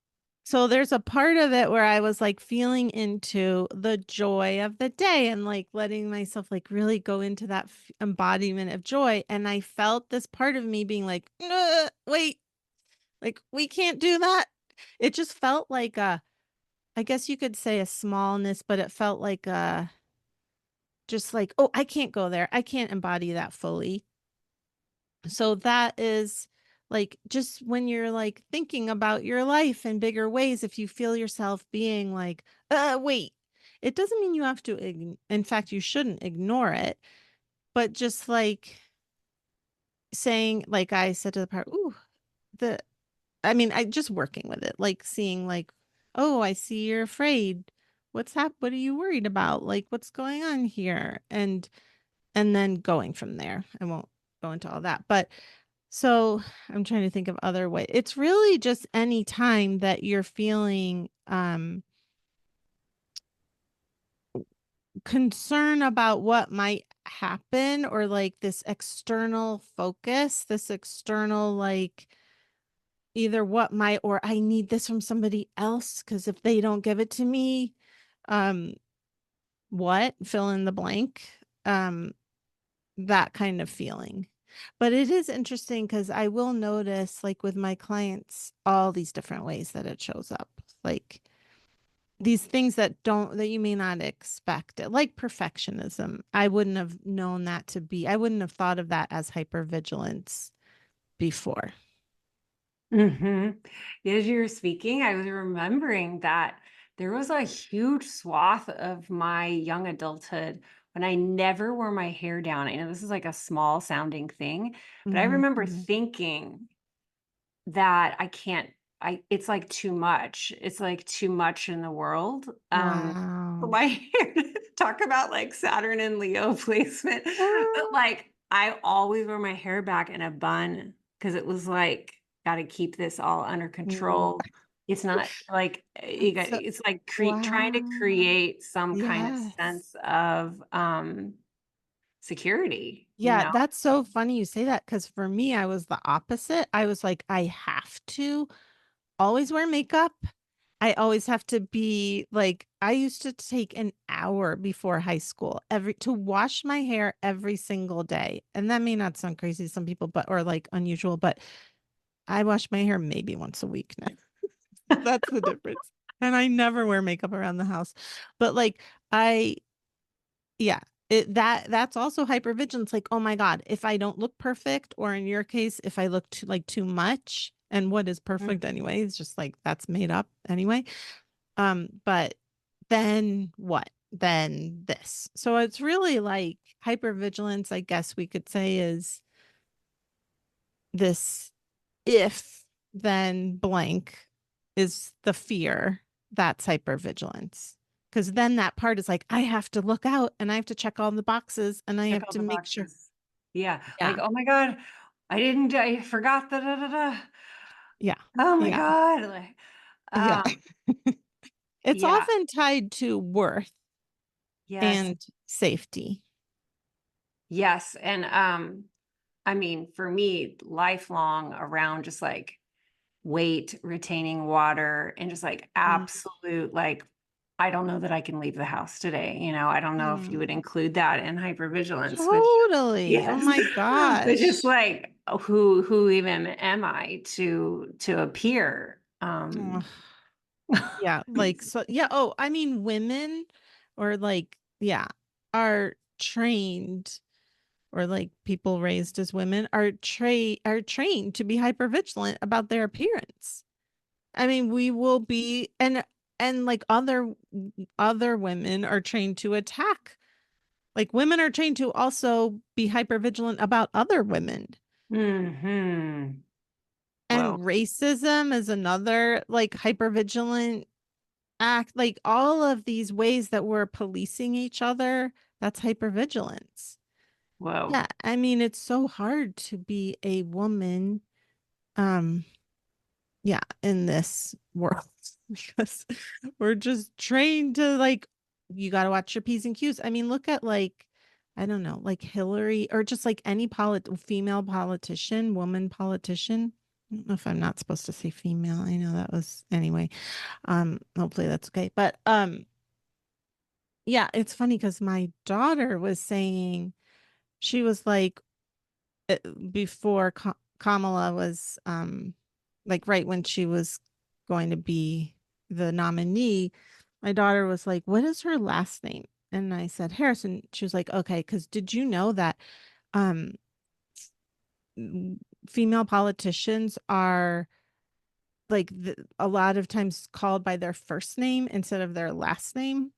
so there's a part of it where I was like feeling into the joy of the day and like letting myself like really go into that embodiment of joy. And I felt this part of me being like, wait, like we can't do that. It just felt like I guess you could say a smallness, but it felt like just like, oh, I can't go there. I can't embody that fully. So that is like just when you're like thinking about your life in bigger ways, if you feel yourself being like, wait, it doesn't mean you have to, in fact, you shouldn't ignore it, but just like saying, like I said to the part, ooh, the, I mean, I just working with it, like seeing like, oh, I see you're afraid. What are you worried about? Like, what's going on here? And then going from there. I won't go into all that, but so I'm trying to think of other ways. It's really just any time that you're feeling concern about what might happen, or like this external focus, this external like either what might, or I need this from somebody else because if they don't give it to me, um what, fill in the blank. Um that kind of feeling. But it is interesting because I will notice, like with my clients, all these different ways that it shows up. Like these things that you may not expect it, like perfectionism. I wouldn't have known that to be, I wouldn't have thought of that as hypervigilance before. Mm-hmm. As you were speaking, I was remembering that there was a huge swath of my young adulthood when I never wore my hair down. I know this is like a small sounding thing, but I remember Mhm. thinking that I can't, it's like too much. It's like too much in the world. For Wow. my hair, talk about like Saturn and Leo placement. But Ah, like I always wear my hair back in a bun because it was like, gotta keep this all under mm. control. It's not like So, it's like trying to wow. create some kind of Yes. sense of security, you Yeah, know? that's so funny you say that because for me, I was the opposite. I was like, I have to always wear makeup. I always have to be like, I used to take an hour before high school every to wash my hair every single day. And that may not sound crazy to some people, but or like unusual, but I wash my hair maybe once a week now. That's the difference. And I never wear makeup around the house. But like I yeah, that's also hypervigilance. Like, oh my God, if I don't look perfect, or in your case, if I look too much, and what is perfect anyway, it's just like that's made up anyway. But then what? Then this. So it's really like hypervigilance, I guess we could say, is this if then blank is the fear, that's hypervigilance. Because then that part is like, I have to look out and I have to check all the boxes and I Check have all to the make sure. boxes. Yeah. Like, Yeah. oh my God, I forgot the da da da. Yeah. Oh my Yeah. God. Like, Yeah. um, It's yeah. often tied to worth Yes. and safety. Yes. And I mean, for me, lifelong around just like weight retaining water and just like absolute, like, I don't know that I can leave the house today. I don't know if you would Mm. include that in hypervigilance, which, Totally. Oh yes, my but just gosh. like, who even am I to appear? Ugh. Yeah, like so yeah, oh, I mean women or like yeah, are trained or like people raised as women are trained to be hypervigilant about their appearance. I mean, we will be and like other women are trained to attack. Like women are trained to also be hypervigilant about other women. Hmm. And Well, racism is another like hypervigilant act. Like all of these ways that we're policing each other, that's hypervigilance. whoa, Yeah, I mean it's so hard to be a woman um yeah, in this world because we're just trained to like you got to watch your P's and Q's. I mean, look at like I don't know, like Hillary or just like any female politician, woman politician. I don't know if I'm not supposed to say female. I know that was anyway. Hopefully that's okay. But yeah, it's funny because my daughter was saying she was like uh, before Kamala was like right when she was going to be the nominee, my daughter was like, "What is her last name?" And I said Harrison. She was like, "Okay, because did you know that um female politicians are like a lot of times called by their first name instead of their last name?"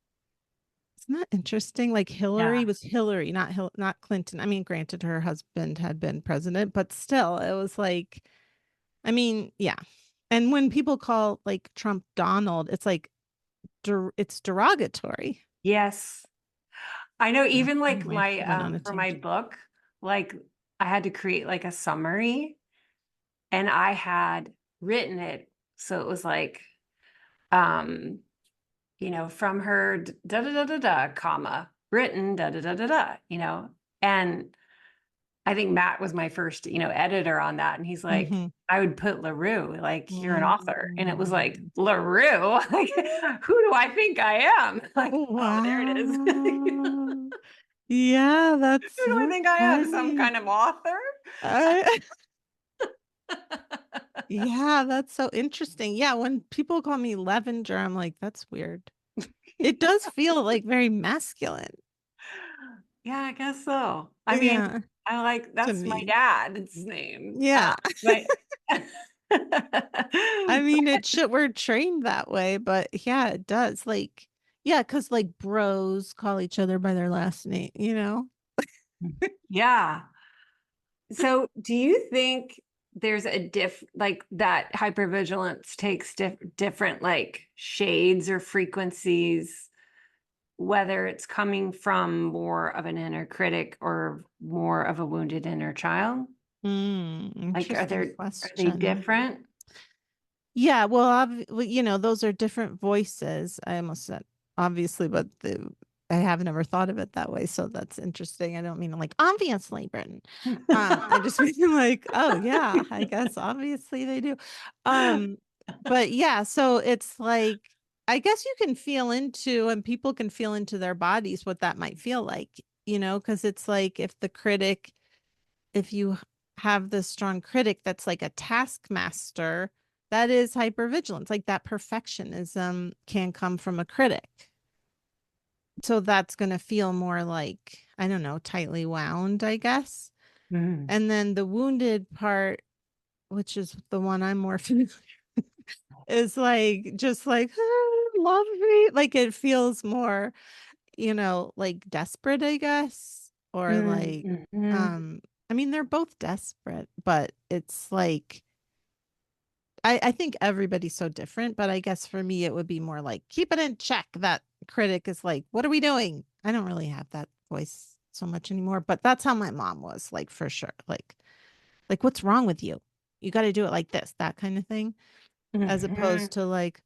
Isn't that interesting? Like Hillary yeah, was Hillary, not Clinton. I mean, granted, her husband had been president, but still, it was like, I mean, yeah. And when people call like Trump Donald, it's like it's derogatory. yes. I know, Yeah. even like Anyway, my went on a for my tangent. book, like I had to create like a summary, and I had written it so it was like, um from her da da da da da, comma, written da da da da da, and I think Matt was my first, editor on that. And he's like, Mm-hmm. I would put LaRue, like, you're an author. And it was like, Mm. LaRue? Like, who do I think I am? Like, oh, there it is. Wow. Yeah, that's Who do I so think I am? Some funny. kind of author? I, yeah, that's so interesting. Yeah, when people call me Levenger, I'm like, that's weird. It does feel like very masculine. Yeah, I guess so. I mean, Yeah, I like, to that's my me. dad's name. Yeah. But I mean, it should, we're trained that way, but yeah, it does. Like, yeah, because like bros call each other by their last name, you know? yeah. So, do you think there's a like that hypervigilance takes different like shades or frequencies, whether it's coming from more of an inner critic or more of a wounded inner child? Like, Interesting are they question. different? Yeah, well, those are different voices. I almost said obviously, but I have never thought of it that way. So that's interesting. I don't mean like obviously, Britain. I just mean like, oh yeah, I guess obviously they do. Um, but yeah, so it's like I guess you can feel into and people can feel into their bodies what that might feel like, because it's like if you have this strong critic that's like a taskmaster, that is hypervigilance. Like that perfectionism can come from a critic. So that's going to feel more like, I don't know, tightly wound, I guess. Mm. And then the wounded part, which is the one I'm more familiar with, is like just like, "Ah, love me." Like it feels more, like desperate, I guess, or like, Mm-hmm. um, I mean, they're both desperate, but it's like, I think everybody's so different, but I guess for me, it would be more like, keep it in check. That critic is like, what are we doing? I don't really have that voice so much anymore, but that's how my mom was, like, for sure. Like, what's wrong with you? You got to do it like this, that kind of thing, as Mm-hmm. opposed to like,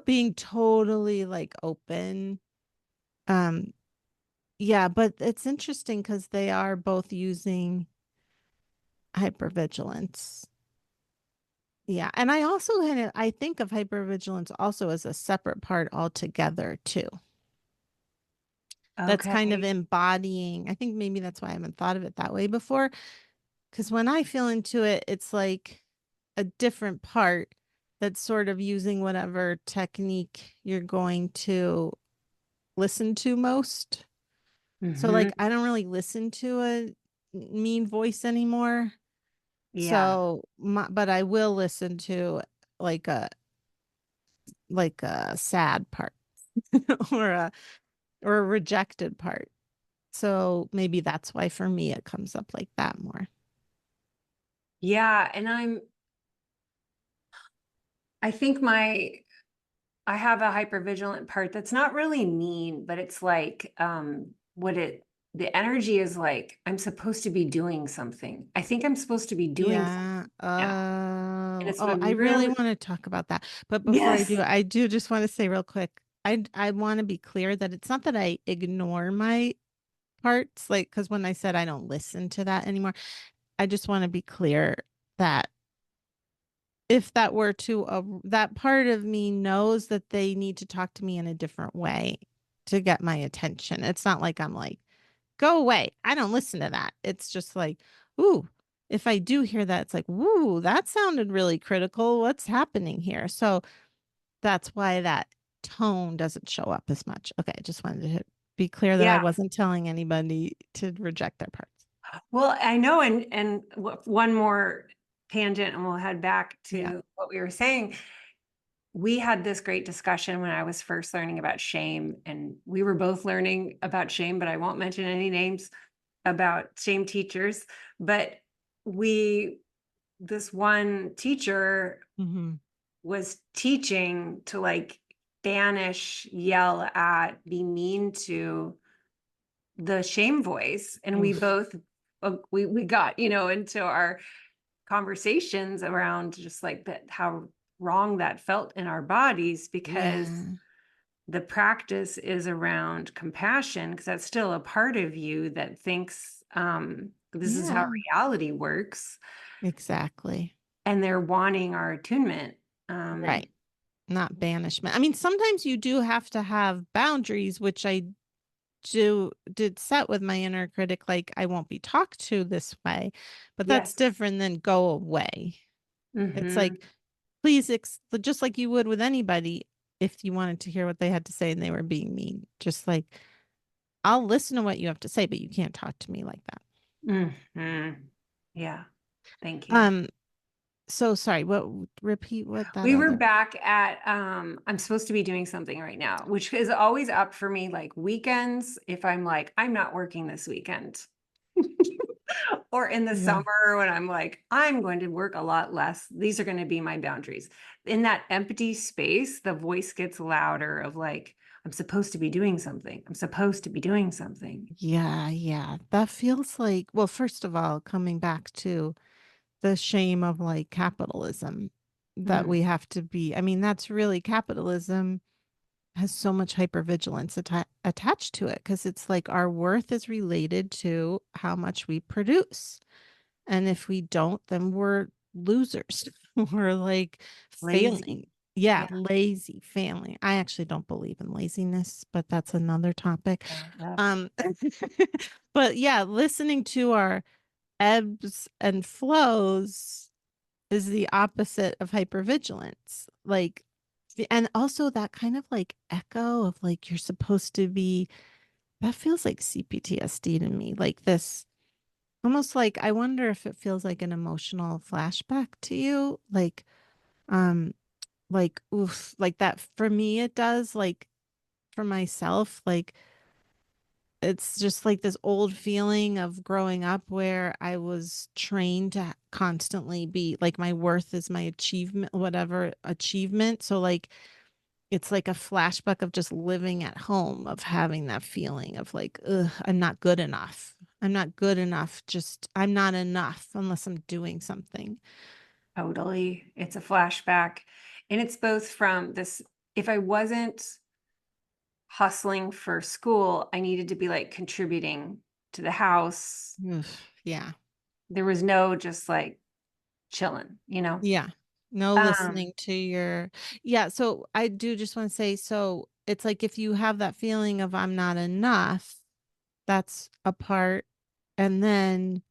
being totally like open. Um, Yeah, but it's interesting because they are both using hypervigilance. Yeah. And I also I think of hypervigilance also as a separate part altogether too. That's kind of Okay. embodying. I think maybe that's why I haven't thought of it that way before. Because when I feel into it, it's like a different part that's sort of using whatever technique you're going to listen to most. So, like, Hmm. I don't really listen to a mean voice anymore. Yeah. So, but I will listen to like a sad part or a rejected part. So maybe that's why for me it comes up like that more. Yeah. And I think I have a hypervigilant part that's not really mean, but it's like, the energy is like, I'm supposed to be doing something. I think I'm supposed to be doing something Yeah. now. And it's I been really really, want to talk about that. But before yes. I do just want to say real quick, I want to be clear that it's not that I ignore my parts, like because when I said I don't listen to that anymore, I just want to be clear that if that were to that part of me knows that they need to talk to me in a different way to get my attention. It's not like I'm like, go away. I don't listen to that. It's just like, ooh, if I do hear that, it's like, ooh, that sounded really critical. What's happening here? So that's why that tone doesn't show up as much. Okay, I just wanted to be clear that I Yeah. wasn't telling anybody to reject their parts. Well, I know, and one more tangent, and we'll head back Yeah. to what we were saying. We had this great discussion when I was first learning about shame, and we were both learning about shame, but I won't mention any names about shame teachers. But we, this one teacher Hmm. was teaching to like banish, yell at, be mean to the shame voice, and we Oof. both we got into our conversations around just like that, how wrong that felt in our bodies, because Yeah. the practice is around compassion, because that's still a part of you that thinks this is how Yeah. reality works, Exactly. and they're wanting our attunement. Right. Not banishment. I mean, sometimes you do have to have boundaries, which I did set with my inner critic, like I won't be talked to this way, but that's Yes. different than go away. It's Hmm. like, please, just like you would with anybody, if you wanted to hear what they had to say and they were being mean, just like, I'll listen to what you have to say, but you can't talk to me like that. Hmm. Yeah. Thank you. Um, so sorry, repeat what that We were other, back at I'm supposed to be doing something right now, which is always up for me like weekends, if I'm like, I'm not working this weekend. Or in the yeah. summer when I'm like, I'm going to work a lot less. These are going to be my boundaries. In that empty space, the voice gets louder of like, I'm supposed to be doing something. I'm supposed to be doing something. Yeah, yeah. That feels like, well, first of all, coming back to the shame of like capitalism that Mm, we have to be. I mean, that's really capitalism has so much hypervigilance attached to it because it's like our worth is related to how much we produce. And if we don't, then we're losers. We're like lazy. failing. Yeah, Yeah. lazy failing. I actually don't believe in laziness, but that's another topic. Yeah. Um, but yeah, listening to our ebbs and flows is the opposite of hypervigilance. Like, and also that kind of like echo of like you're supposed to be, that feels like CPTSD to me. Like this, almost like I wonder if it feels like an emotional flashback to you. Um, like, oof, like that for me, it does. Like, for myself, like, it's just like this old feeling of growing up where I was trained to constantly be like my worth is my achievement, whatever achievement. So like it's like a flashback of just living at home, of having that feeling of like, ugh, I'm not good enough. I'm not good enough. Just I'm not enough unless I'm doing something. Totally. It's a flashback. And it's both from this, if I wasn't hustling for school, I needed to be like contributing to the house. Ugh, yeah. There was no just like chilling. Yeah. No Um, listening to your, yeah. So I do just want to say, so it's like if you have that feeling of I'm not enough, that's a part. And then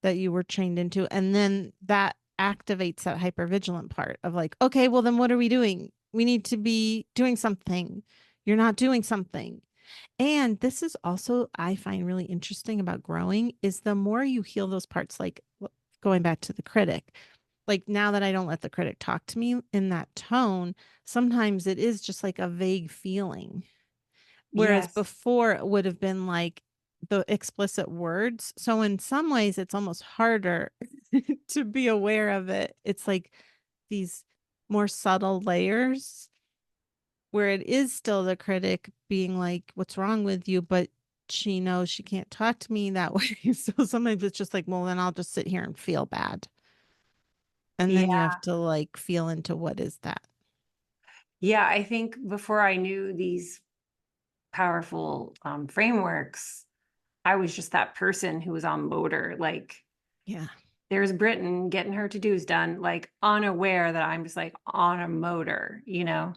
that you were trained into. And then that activates that hypervigilant part of like, okay, well, then what are we doing? We need to be doing something. You're not doing something. And this is also, I find really interesting about growing is the more you heal those parts, like going back to the critic, like now that I don't let the critic talk to me in that tone, sometimes it is just like a vague feeling. Whereas yes. before it would have been like the explicit words. So in some ways, it's almost harder to be aware of it. It's like these more subtle layers where it is still the critic being like, what's wrong with you? But she knows she can't talk to me that way. So sometimes it's just like, well, then I'll just sit here and feel bad. And then you Yeah. have to like feel into what is that? Yeah. I think before I knew these powerful frameworks, I was just that person who was on motor. Like, Yeah. there's Britain getting her to-dos done, like unaware that I'm just like on a motor, you know?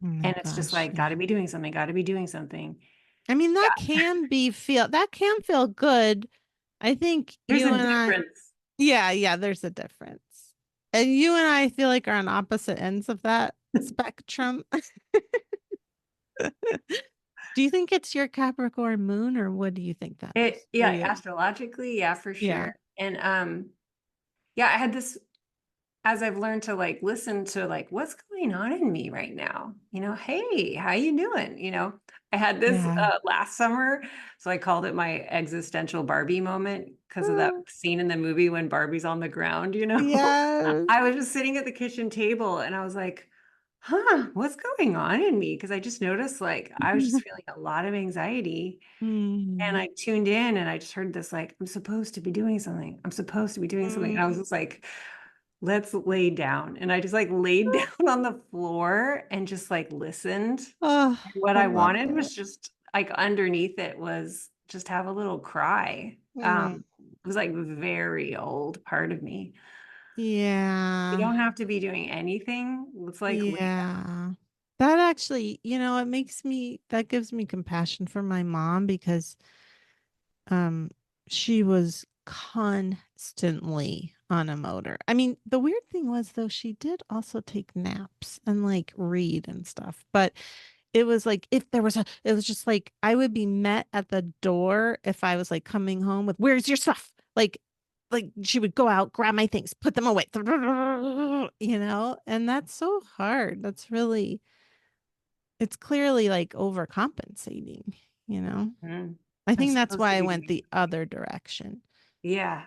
Oh my And it's just gosh. like, Yeah. gotta be doing something, gotta be doing something. I mean, Yeah, that can feel good. I think there's you a and I, difference. yeah, yeah, there's a difference. And you and I feel like are on opposite ends of that spectrum. Do you think it's your Capricorn moon or what do you think that is for Yeah, you? astrologically, yeah, for Yeah. sure. And yeah, I had this as I've learned to like listen to like what's going on in me right now. You know, hey, how you doing? You know, I had this Yeah. last summer, so I called it my existential Barbie moment because of that Oh, scene in the movie when Barbie's on the ground, you know. yes. I was just sitting at the kitchen table and I was like, huh, what's going on in me? Because I just noticed like I was just feeling a lot of anxiety. And Mm. I tuned in and I just heard this like, I'm supposed to be doing something. I'm supposed to be doing something. And I was Mm. just like, let's lay down. And I just like laid down on the floor and just like listened. Oh, And what I I love wanted that. was just like underneath it was just have a little cry. Mm. It was like very old part of me. You Yeah. don't have to be doing anything. Let's like lay Yeah. That actually, it makes me that gives me compassion for my mom because um she was constantly on a motor. I mean, the weird thing was though she did also take naps and like read and stuff. But it was like if there was a it was just like I would be met at the door if I was like coming home with where's your stuff? Like she would go out, grab my things, put them away. And that's so hard. That's really it's clearly like overcompensating, you know? down. I I'm think that's supposed why to I be went doing the other direction, yeah.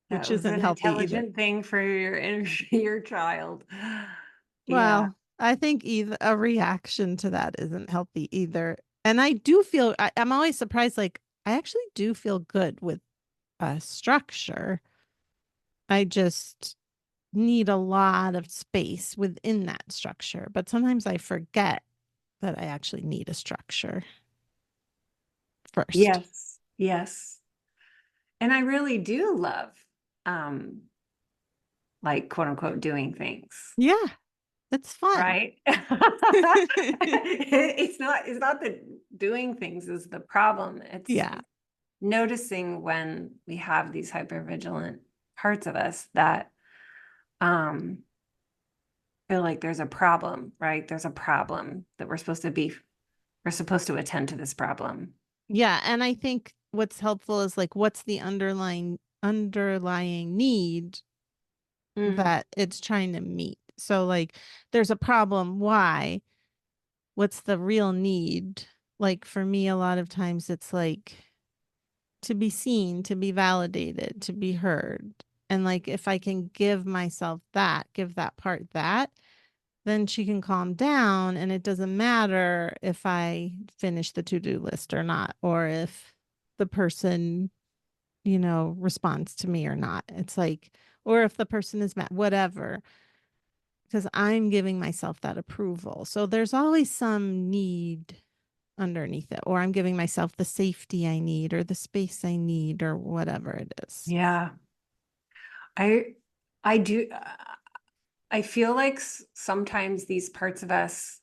That which was isn't an healthy either. intelligent thing for your child. Yeah. Well, I think either a reaction to that isn't healthy either. And I do feel I'm always surprised, like I actually do feel good with a structure. I just need a lot of space within that structure. But sometimes I forget that I actually need a structure first. Yes. Yes. And I really do love um like quote unquote doing things, Yeah, it's fun. right? It's not that doing things is the problem. Yeah. It's noticing when we have these hypervigilant parts of us that um feel like there's a problem, right? There's a problem that we're supposed to attend to this problem. Yeah, and I think what's helpful is like what's the underlying need Mm, that it's trying to meet. So like there's a problem, why? What's the real need? Like for me a lot of times it's like to be seen, to be validated, to be heard. And like if I can give myself that, give that part that, then she can calm down and it doesn't matter if I finish the to-do list or not or if the person responds to me or not. It's like, or if the person is mad, whatever, because I'm giving myself that approval. So there's always some need underneath it, or I'm giving myself the safety I need or the space I need or whatever it is. yeah. I I do I feel like sometimes these parts of us,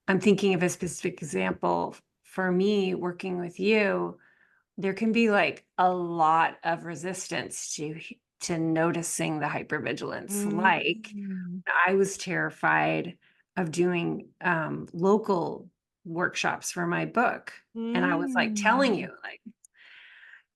I'm thinking of a specific example for me working with you, there can be like a lot of resistance to noticing the hypervigilance. Like Mm. I was terrified of doing local workshops for my book. And I was like telling Mm. you, like,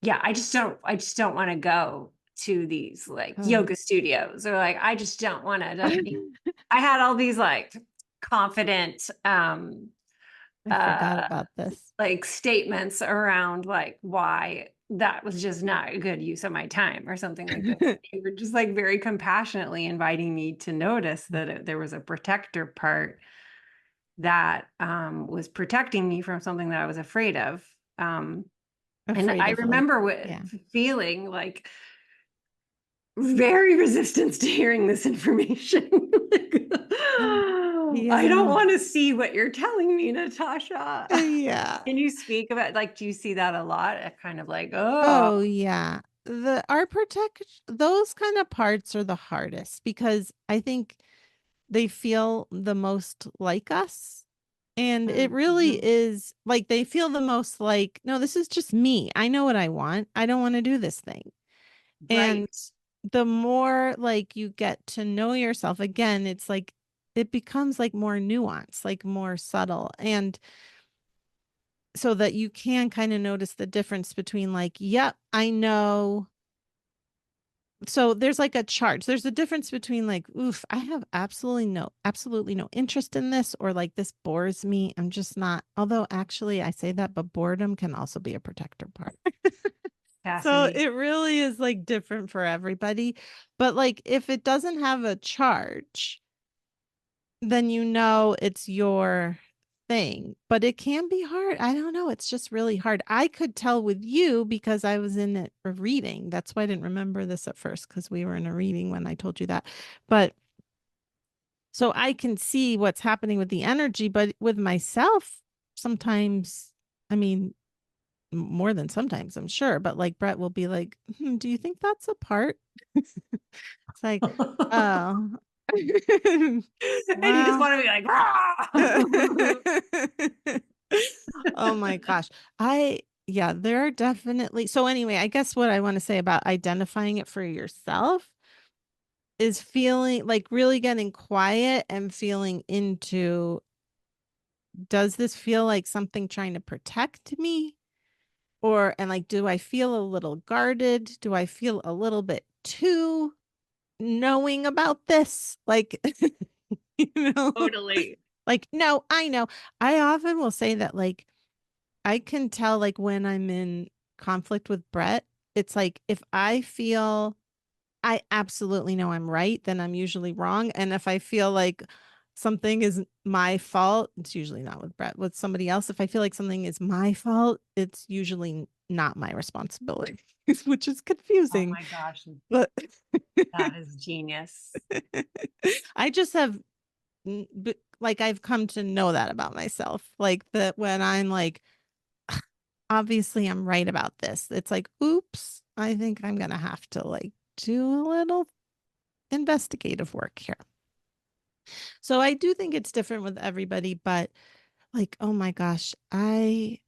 yeah, I just don't want to go to these like Oh. yoga studios, or like I just don't want to. I had all these like confident I forgot uh about this. like statements around like why that was just not a good use of my time or something like this. You were just like very compassionately inviting me to notice that there was a protector part that was protecting me from something that I was afraid of. And Afraid I of like, remember yeah. feeling like very resistance to hearing this information. Like, I don't Yeah. want to see what you're telling me, Natasha. Yeah. Can you speak about, like, do you see that a lot? Kind of like, oh, Oh yeah. The our protect those kind of parts are the hardest because I think they feel the most like us. And it really mhm, is like they feel the most like, no, this is just me. I know what I want. I don't want to do this thing. And right. the more like you get to know yourself, again, it's like it becomes like more nuance, like more subtle. And so that you can kind of notice the difference between like, yep, I know. So there's like a charge. There's a difference between like, oof, I have absolutely no interest in this, or like this bores me. I'm just not. Although actually I say that, but boredom can also be a protector part. So Fascinating. it really is like different for everybody. But like if it doesn't have a charge, then you know it's your thing. But it can be hard. I don't know. It's just really hard. I could tell with you because I was in a reading. That's why I didn't remember this at first because we were in a reading when I told you that. But so I can see what's happening with the energy. But with myself, sometimes, I mean, more than sometimes, I'm sure. But like Brett will be like, do you think that's a part? It's like, oh, And you just well. want to be like, rah! Oh my gosh. Yeah, there are definitely. So anyway, I guess what I want to say about identifying it for yourself is feeling like really getting quiet and feeling into, does this feel like something trying to protect me? Or, and like, do I feel a little guarded? Do I feel a little bit too knowing about this? Like, you know, Totally. like, no, I know. I often will say that, like, I can tell, like, when I'm in conflict with Brett, it's like if I feel I absolutely know I'm right, then I'm usually wrong. And if I feel like something is my fault, it's usually not with Brett, with somebody else. If I feel like something is my fault, it's usually not my responsibility, which is Oh confusing. my gosh, But that is genius. I just have like I've come to know that about myself. Like that when I'm like, obviously I'm right about this. It's like, oops, I think I'm gonna have to like do a little investigative work here. So I do think it's different with everybody, but like, oh my gosh, I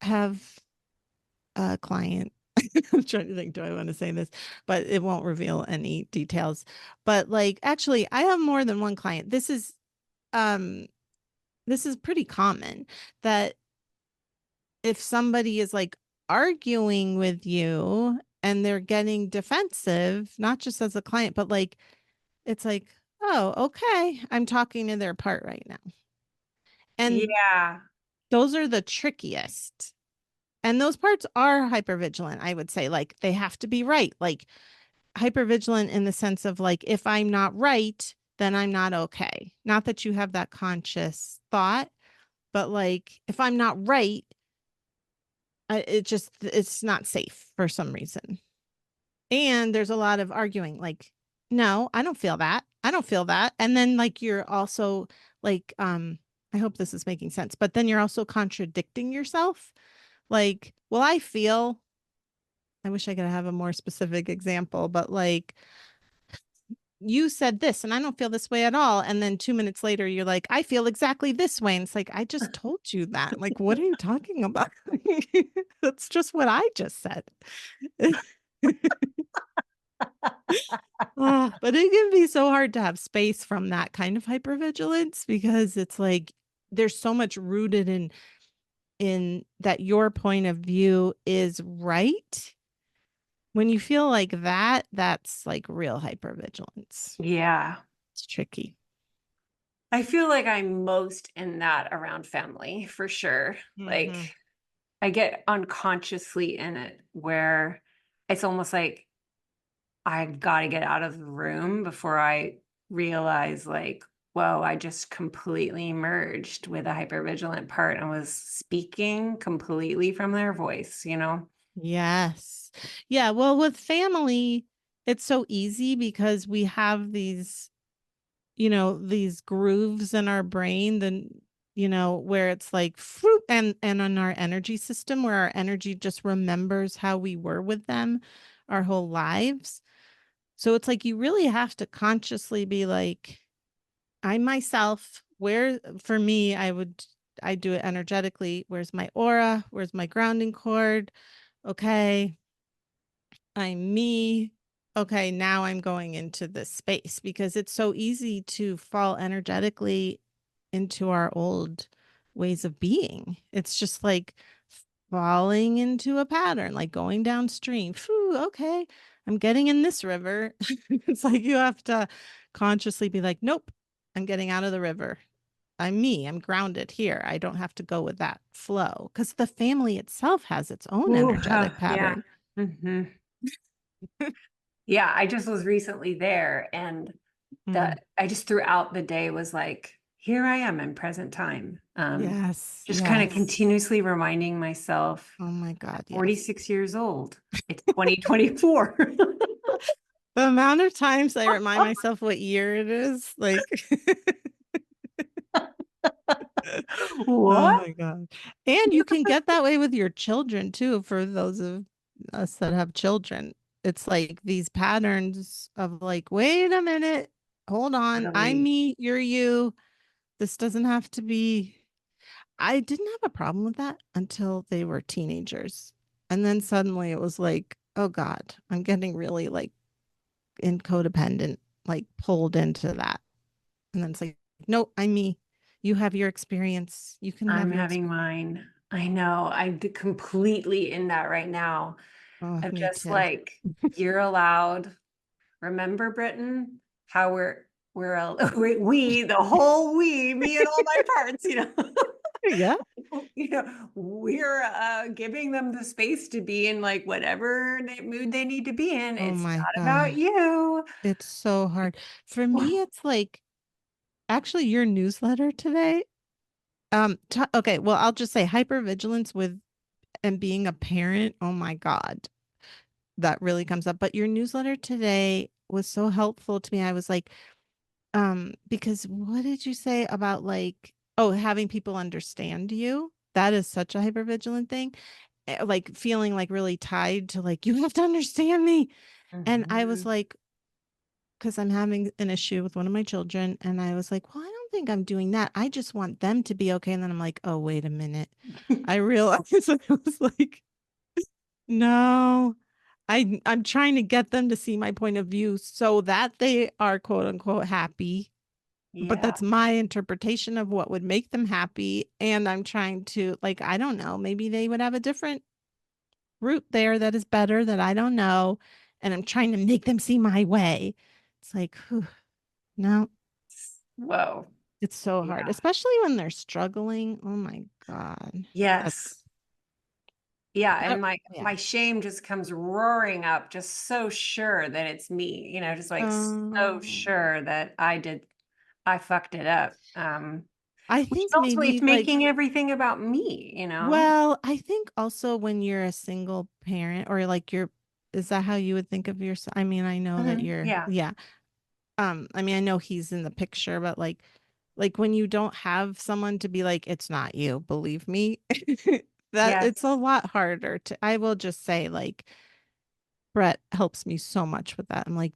have a client. I'm trying to think, do I want to say this? But it won't reveal any details. But like actually, I have more than one client. Um this is pretty common that if somebody is like arguing with you and they're getting defensive, not just as a client, but like it's like, oh, okay, I'm talking to their part right now. And Yeah. those are the trickiest. And those parts are hypervigilant, I would say. Like they have to be right. Like hypervigilant in the sense of like, if I'm not right, then I'm not okay. Not that you have that conscious thought, but like if I'm not right, it's not safe for some reason. And there's a lot of arguing like, no, I don't feel that. I don't feel that. And then like you're also like, I hope this is making sense, but then you're also contradicting yourself. Like, well, I wish I could have a more specific example, but like you said this and I don't feel this way at all. And then 2 minutes later, you're like, I feel exactly this way. And it's like, I just told you that. Like, what are you talking about? That's just what I just said. But it can be so hard to have space from that kind of hypervigilance because it's like there's so much rooted in that your point of view is right. When you feel like that, that's like real hypervigilance. Yeah. It's tricky. I feel like I'm most in that around family for sure. Like Hmm. I get unconsciously in it where it's almost like I got to get out of the room before I realize, like, whoa, I just completely merged with a hypervigilant part and was speaking completely from their voice, you know? Yes. Yeah. Well, with family, it's so easy because we have these, these grooves in our brain, then, where it's like fruit and on our energy system where our energy just remembers how we were with them our whole lives. So it's like you really have to consciously be like, I myself, where for me, I do it energetically. Where's my aura? Where's my grounding cord? Okay, I'm me. Okay, now I'm going into this space because it's so easy to fall energetically into our old ways of being. It's just like falling into a pattern, like going downstream. Phew, okay, I'm getting in this river. It's like you have to consciously be like, nope, I'm getting out of the river. I'm me. I'm grounded here. I don't have to go with that flow because the family itself has its own Ooh, energetic yeah. pattern. Hmm. Yeah, I just was recently there and Mm. that I just throughout the day was like, here I am in present time. Yes, Just kind of yes. continuously reminding myself Oh my at God, yes. 46 years old, it's 2024. The amount of times I remind myself what year it is, like, oh What? my God. And you can get that way with your children too, for those of us that have children. It's like these patterns of like, wait a minute, hold on, I'm Totally. me, you're you. This doesn't have to be. I didn't have a problem with that until they were teenagers. And then suddenly it was like, oh God, I'm getting really like in codependent, like pulled into that. And then it's like, no, I'm me. You have your experience. You can have I'm your having experience. mine. I know. I'm completely in that right now. Oh, I'm me just too. like, you're allowed. Remember, Britain, how the whole me and all my parts, Yeah. we're giving them the space to be in like whatever mood they need to be in. Oh It's my not about God. you. It's so hard. For me, it's like actually your newsletter today. Okay, well, I'll just say hypervigilance with and being a parent. Oh my God. That really comes up. But your newsletter today was so helpful to me. I was like, because what did you say about like, oh, having people understand you? That is such a hypervigilant thing. Like feeling like really tied to like, you have to understand me. And I was Mhm. like, because I'm having an issue with one of my children. And I was like, well, I don't think I'm doing that. I just want them to be okay. And then I'm like, oh, wait a minute. I realized I was like, no, I'm trying to get them to see my point of view so that they are quote unquote happy. But Yeah. that's my interpretation of what would make them happy. And I'm trying to like, I don't know, maybe they would have a different route there that is better that I don't know. And I'm trying to make them see my way. It's like, whew, no, Whoa. it's so hard, Yeah. especially when they're struggling. Oh my God. Yes. That's Yeah, that. and my Yeah. my shame just comes roaring up, just so sure that it's me, just like so Um, sure that I fucked it up. I Which think ultimately maybe it's like, making everything about me. well, I think also when you're a single parent or like you're, is that how you would think of yourself? I mean, I know that you're, Yeah. yeah. I mean, I know he's in the picture, but like when you don't have someone to be like, it's not you, believe me, that it's a Yes. lot harder to, I will just say like Brett helps me so much with that. I'm like,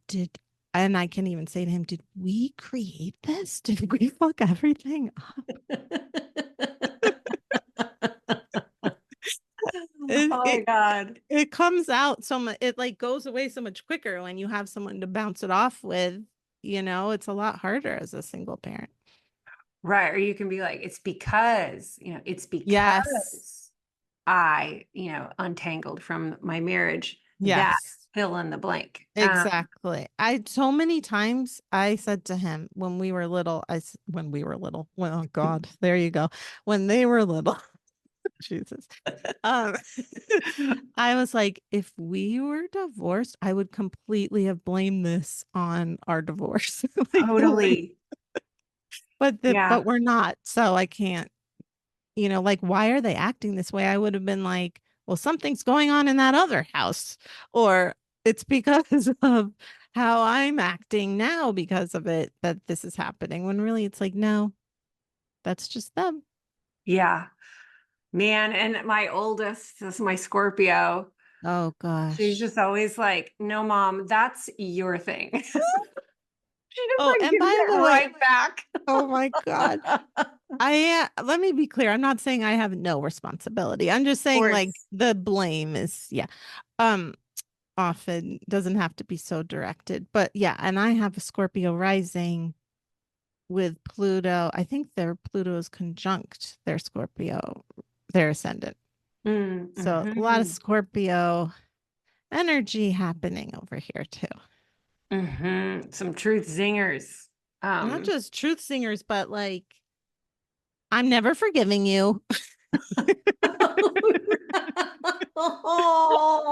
And I can even say to him, did we create this? Did we fuck everything up? Oh It, my it, God. it comes out so much, it like goes away so much quicker when you have someone to bounce it off with. It's a lot harder as a single parent. Right. Or you can be like, it's Yes. because I, untangled from my marriage, that Yes. fill in the blank. Exactly. I so many times I said to him when we were little, well, God, there you go. When they were little, Jesus. Um, I was like, if we were divorced, I would completely have blamed this on our divorce. Like the way, Totally. but Yeah. we're not. So I can't, like, why are they acting this way? I would have been like, well, something's going on in that other house, or it's because of how I'm acting now because of it that this is happening. When really it's like, no, that's just them. Yeah. Man. And my oldest is my Scorpio. Oh She's gosh. just always like, no, mom, that's your thing. She just Oh, like and gives by it the way, right back. oh my God. Of Let me be clear. I'm not saying I have no responsibility. I'm just saying like course. the blame is, yeah. Um, Often doesn't have to be so directed. But yeah, and I have a Scorpio rising with Pluto. I think their Pluto is conjunct their Scorpio, their ascendant. So a lot of Mm-hmm. Scorpio energy happening over here too. Mm-hmm. Some truth zingers. Not Um, just truth singers, but like, I'm never forgiving you.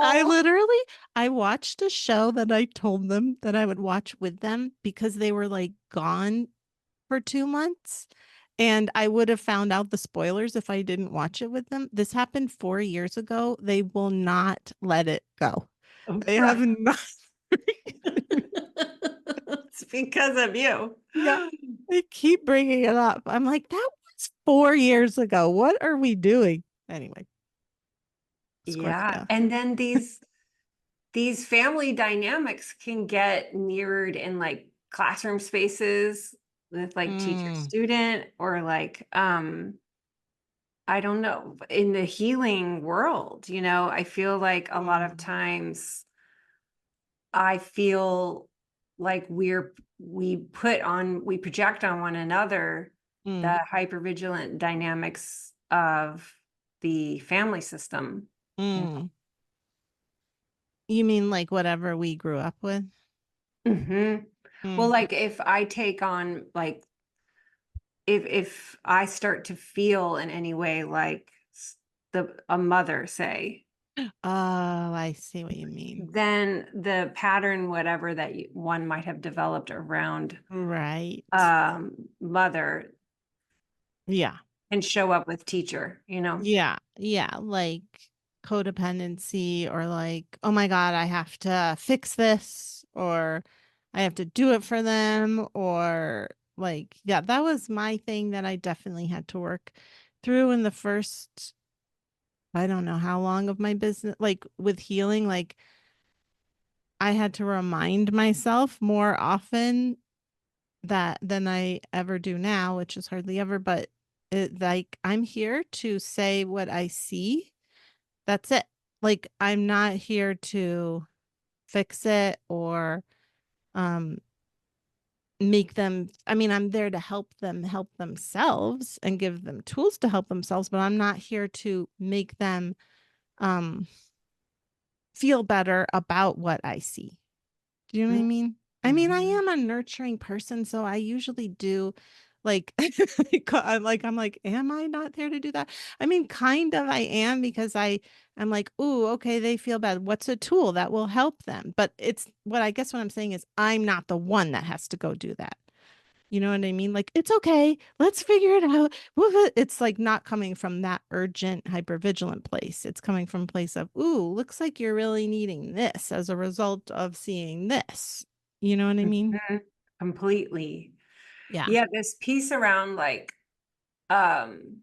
I oh, literally I watched a show that I told them that I would watch with them because they were like gone for 2 months. And I would have found out the spoilers if I didn't watch it with them. This happened 4 years ago. They will not let it go. They have right. not. It's because of you. Yeah. They keep bringing it up. I'm like, that was 4 years ago. What are we doing? Anyway, Yeah. Scorpio. And then these family dynamics can get mirrored in like classroom spaces with like teacher Mm, student or like I don't know, in the healing world, I feel like a lot of mm, times I feel like we project on one another mm, the hypervigilant dynamics of the family system. mm. You mean like whatever we grew up with? Mm-hmm. Well, Mm. like if I take on like if I start to feel in any way like the a mother, say, Oh, I see what you mean. then the pattern, whatever that one might have developed around Right. mother Yeah. can show up with teacher. Yeah. Yeah. Like codependency or like, oh my God, I have to fix this or I have to do it for them or like, yeah, that was my thing that I definitely had to work through in the first, I don't know how long of my business, like with healing, like I had to remind myself more often that than I ever do now, which is hardly ever, but like I'm here to say what I see. That's it. Like I'm not here to fix it or um make them, I mean, I'm there to help them help themselves and give them tools to help themselves, but I'm not here to make them um feel better about what I see. Do you know what I mean? I mean, I Mm-hmm. am a nurturing person, so I usually do like I'm like, am I not there to do that? I mean, kind of I am because I'm like, ooh, okay, they feel bad. What's a tool that will help them? But it's what I guess what I'm saying is I'm not the one that has to go do that. You know what I mean? Like, it's okay. Let's figure it out. It's like not coming from that urgent, hypervigilant place. It's coming from a place of, ooh, looks like you're really needing this as a result of seeing this. You know what I mean? Mhm. Completely. Yeah. Yeah, this piece around like um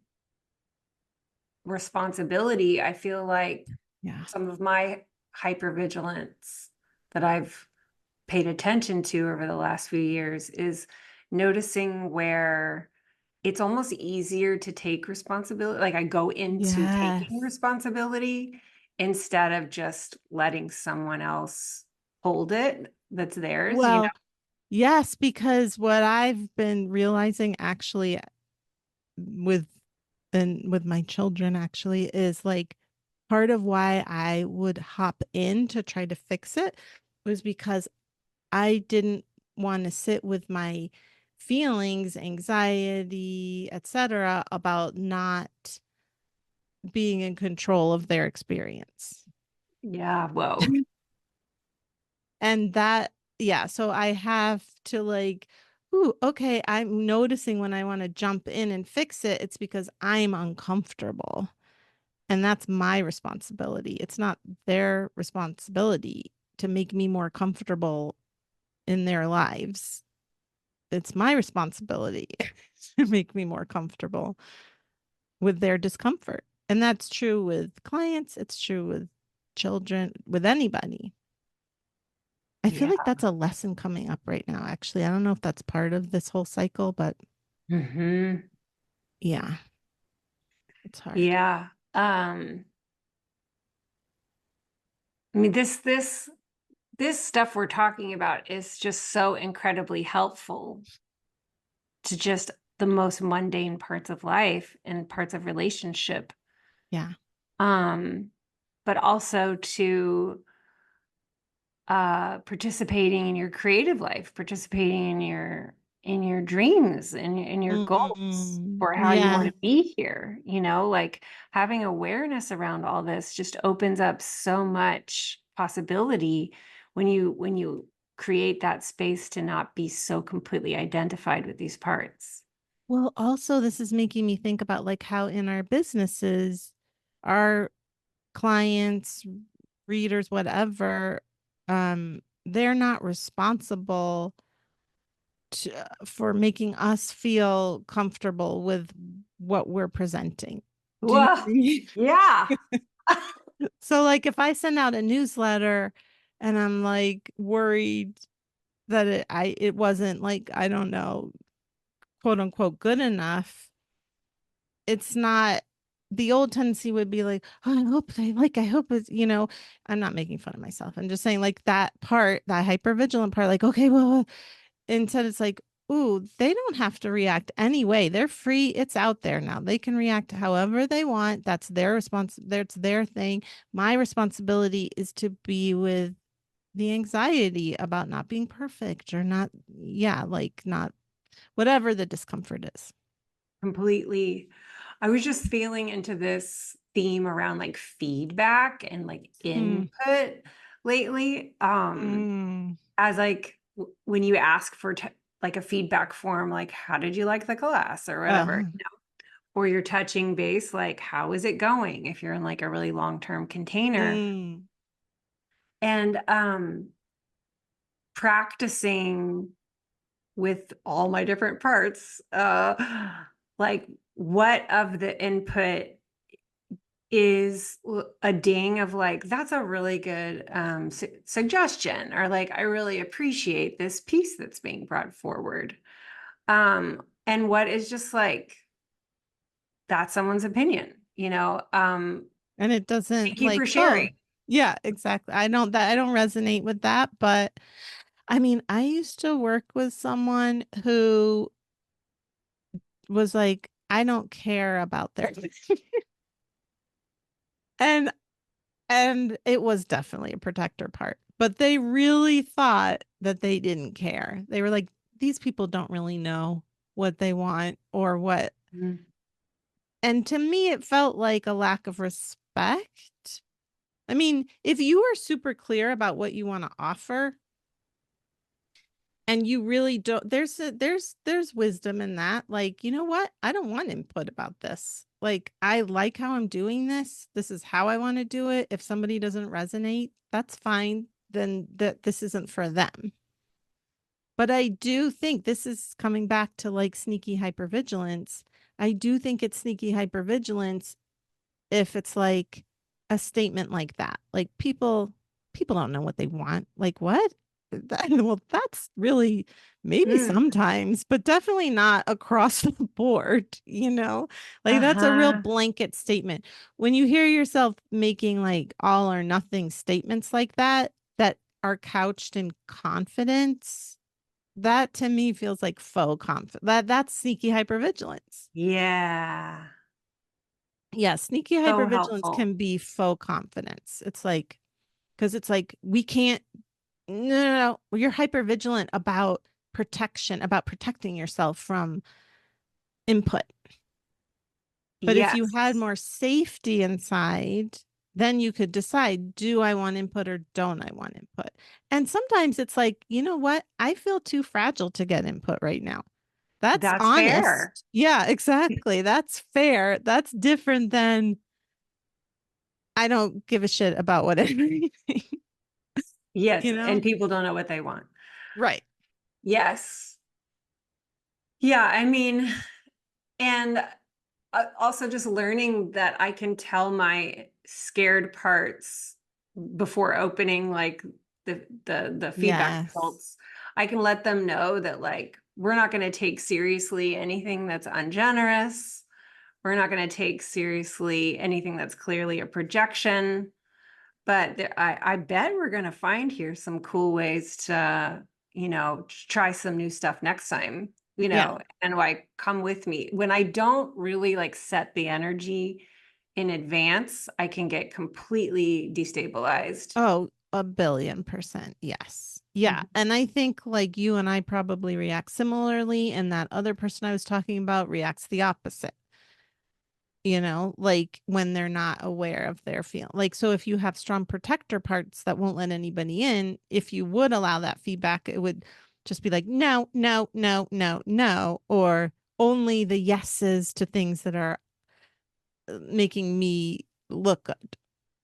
responsibility, I feel like Yeah. some of my hypervigilance that I've paid attention to over the last few years is noticing where it's almost easier to take responsibility. Like I go into taking Yes. responsibility instead of just letting someone else hold it that's theirs, you know? Well, yes, because what I've been realizing actually with with my children actually is like part of why I would hop in to try to fix it was because I didn't want to sit with my feelings, anxiety, etc., about not being in control of their experience. Yeah, whoa. And that, yeah, so I have to like, ooh, okay, I'm noticing when I want to jump in and fix it, it's because I'm uncomfortable. And that's my responsibility. It's not their responsibility to make me more comfortable in their lives. It's my responsibility to make me more comfortable with their discomfort. And that's true with clients, it's true with children, with anybody. I feel Yeah. like that's a lesson coming up right now, actually. I don't know if that's part of this whole cycle, but Hmm. yeah, it's hard. Yeah. I mean, this stuff we're talking about is just so incredibly helpful to just the most mundane parts of life and parts of relationship. Yeah. Um, but also to participating in your creative life, participating in your dreams and in your goals for how you want Yeah. to be here, you know, like having awareness around all this just opens up so much possibility when you create that space to not be so completely identified with these parts. Well, also, this is making me think about like how in our businesses, our clients, readers, whatever, they're not responsible for making us feel comfortable with what we're presenting. Do you know Whoa. what I mean? Yeah. So, like, if I send out a newsletter and I'm like worried that it wasn't like, I don't know, quote unquote good enough, it's not. The old tendency would be like, oh, I hope it's, I'm not making fun of myself. I'm just saying like that part, that hypervigilant part, like, okay, well, instead it's like, ooh, they don't have to react anyway. They're free. It's out there now. They can react however they want. That's their response. That's their thing. My responsibility is to be with the anxiety about not being perfect or not, yeah, like not whatever the discomfort is. Completely. I was just feeling into this theme around like feedback and like Mm, input lately. mm, As like when you ask for like a feedback form, like how did you like the class or whatever, uh, or you're touching base, like how is it going if you're in like a really long-term container, mm. and practicing with all my different parts, like what of the input is a ding of like that's a really good suggestion, or like I really appreciate this piece that's being brought forward, and what is just like that's someone's opinion, you know. And it doesn't Thank you for like, oh, sharing. yeah, exactly. I don't resonate with that, but I mean, I used to work with someone who was like, I don't care about their and it was definitely a protector part. But they really thought that they didn't care. They were like, these people don't really know what they want or what. Mhm. And to me, it felt like a lack of respect. I mean, if you are super clear about what you want to offer, and you really don't, there's wisdom in that, like, you know what, I don't want input about this, like, I like how I'm doing this is how I want to do it. If somebody doesn't resonate, that's fine, then that this isn't for them. But I do think this is coming back to like sneaky hypervigilance. I do think it's sneaky hypervigilance if it's like a statement like that, like people don't know what they want, like what. well, that's really maybe Mm. sometimes, but definitely not across the board, like that's a real Uh-huh. blanket statement. When you hear yourself making like all or nothing statements like that are couched in confidence, that to me feels like faux confidence. That's sneaky hypervigilance. Yeah. Yeah, sneaky So hypervigilance helpful. can be faux confidence. It's like, because it's like we can't. No, no, no. Well, you're hyper vigilant about protection, about protecting yourself from input. But if you had Yes. more safety inside, then you could decide, do I want input or don't I want input? And sometimes it's like, you know what? I feel too fragile to get input right now. That's That's fair. honest. Yeah, exactly. That's fair. That's different than I don't give a shit about what anything, Yes. you know? And people don't know what they want. Right. Yes. Yeah. I mean, and also just learning that I can tell my scared parts before opening like the feedback Yes. results. I can let them know that like we're not going to take seriously anything that's ungenerous. We're not going to take seriously anything that's clearly a projection. But I bet we're going to find here some cool ways to, try some new stuff next time, Yeah. and like come with me. When I don't really like set the energy in advance, I can get completely destabilized. Oh, 1,000,000,000%. Yes. Yeah. Mhm. And I think like you and I probably react similarly, and that other person I was talking about reacts the opposite, like when they're not aware of their feel. Like, so if you have strong protector parts that won't let anybody in, if you would allow that feedback, it would just be like, no, no, no, no, no, or only the yeses to things that are making me look good.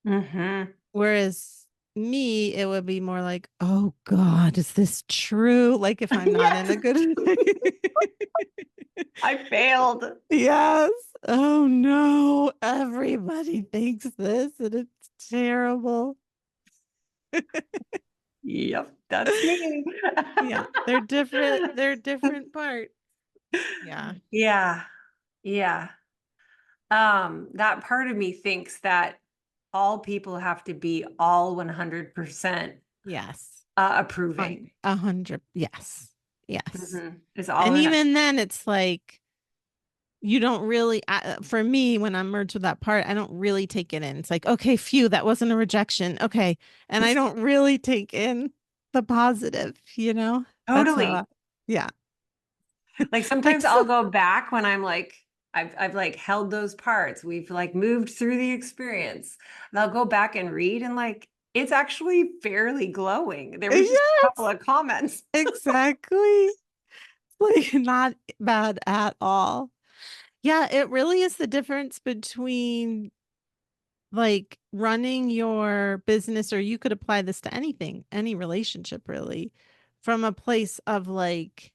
Mhm. Whereas me, it would be more like, oh God, is this true? Like if I'm not in Yes, a good I failed. yes. Oh no. Everybody thinks this and it's terrible. Yep, that's me. Yeah. They're different parts. Yeah. Yeah. Yeah. That part of me thinks that all people have to be all 100% Yes. On approving. 100. Yes. Yes. Is all And or nothing. even then it's like you don't really for me when I'm merged with that part, I don't really take it in. It's like, okay, phew, that wasn't a rejection. Okay. And I don't really take in the positive. That's how Totally. yeah. Like Like sometimes so I'll go back when I'm like, I've like held those parts. We've like moved through the experience. And I'll go back and read and like it's actually fairly glowing. There was just a couple yes, of comments. exactly. Like not bad at all. Yeah, it really is the difference between like running your business, or you could apply this to anything, any relationship really, from a place of like,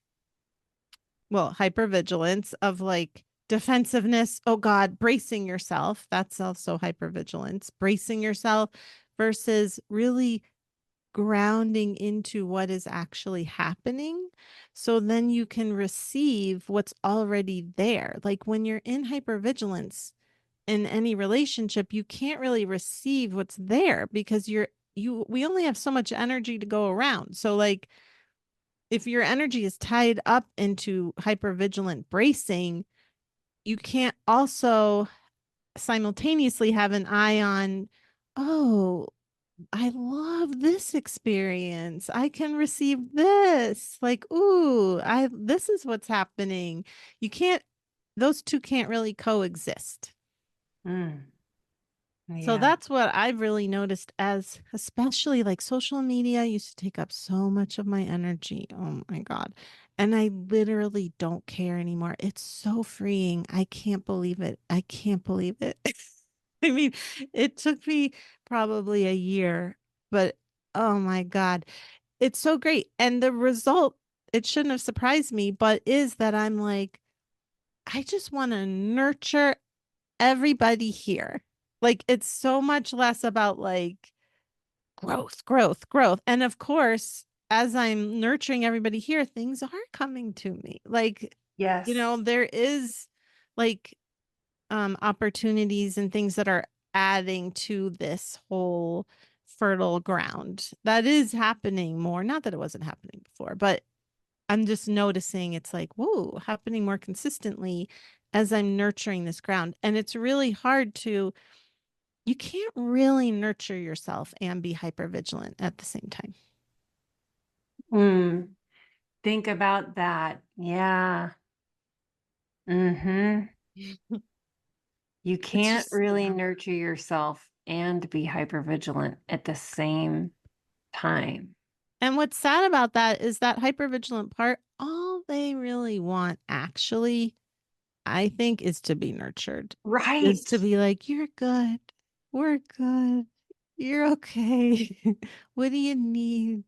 well, hypervigilance, of like defensiveness. Oh God, bracing yourself. That's also hypervigilance, bracing yourself versus really grounding into what is actually happening. So then you can receive what's already there. Like when you're in hypervigilance in any relationship, you can't really receive what's there because we only have so much energy to go around. So like if your energy is tied up into hypervigilant bracing, you can't also simultaneously have an eye on, oh, I love this experience. I can receive this. Like, ooh, this is what's happening. You can't, those two can't really coexist. Mm, So yeah. that's what I've really noticed, as especially like social media used to take up so much of my energy. Oh my God. And I literally don't care anymore. It's so freeing. I can't believe it. I can't believe it. I mean, it took me probably a year, but oh my God, it's so great. And the result, it shouldn't have surprised me, but is that I'm like, I just want to nurture everybody here. Like it's so much less about like growth, growth, growth. And of course, as I'm nurturing everybody here, things are coming to me. Like, Yes. there is like opportunities and things that are adding to this whole fertile ground. That is happening more. Not that it wasn't happening before, but I'm just noticing it's like, whoa, happening more consistently as I'm nurturing this ground. And it's really hard to, you can't really nurture yourself and be hyper vigilant at the same time. Mm, think about that. Yeah. Mm-hmm. You It's can't just, really yeah. nurture yourself and be hypervigilant at the same time. And what's sad about that is that hypervigilant part, all they really want actually, I think, is to be nurtured, is Right. to be like, you're good. We're good. You're okay. What do you need?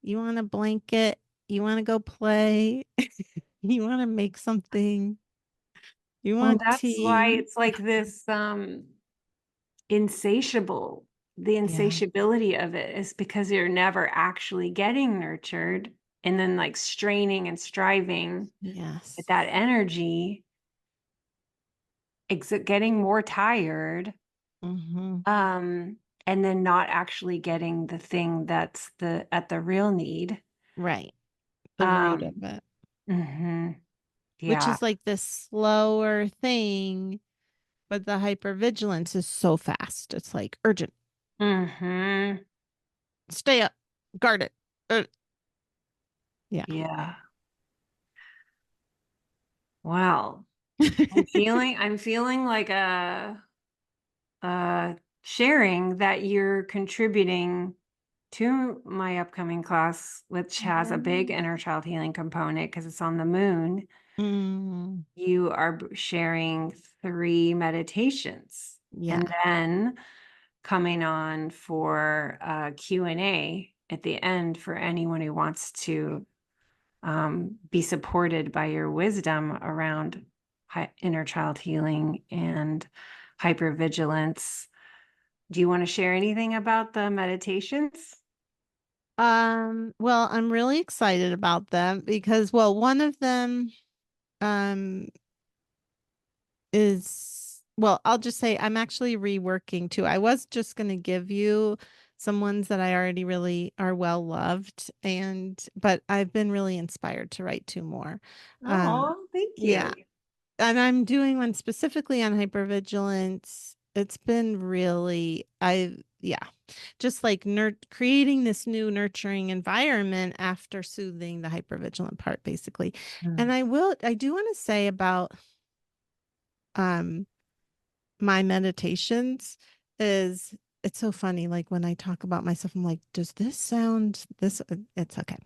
You want a blanket? You want to go play? You want to make something? You Well, want that's why tea? it's like this insatiable. The Yeah. insatiability of it is because you're never actually getting nurtured and then like straining and striving with Yes. that energy, getting more tired, Hmm. um, and then not actually getting the thing that's the at the real need. Right. The root of Um, it, mhm, which yeah. is like this slower thing, but the hypervigilance is so fast. It's like urgent. Hmm. Stay up. Guard it. Yeah. Yeah. Well, I'm feeling like a sharing that you're contributing to my upcoming class, which has a big Yeah. inner child healing component because it's on the moon. Mm, You are sharing 3 meditations, and yeah. then coming on for a Q&A at the end for anyone who wants to be supported by your wisdom around inner child healing and hypervigilance. Do you want to share anything about the meditations? Well, I'm really excited about them because, well, one of them, um, well, I'll just say I'm actually reworking too. I was just going to give you some ones that I already really are well loved, but I've been really inspired to write two more. Um, Oh, thank yeah, you. and I'm doing one specifically on hypervigilance. It's been really, yeah, just like creating this new nurturing environment after soothing the hypervigilant part, basically. And Mm. I do want to say about um my meditations is it's so funny. Like when I talk about myself, I'm like, does this sound this? It's okay.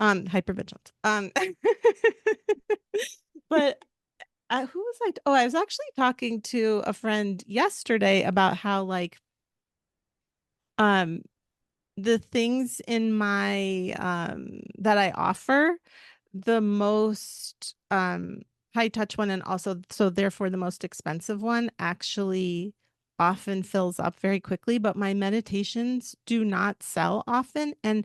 Hypervigilance. But who was I? Oh, I was actually talking to a friend yesterday about how like um the things in my that I offer, the most high touch one and also so therefore the most expensive one actually often fills up very quickly, but my meditations do not sell often, and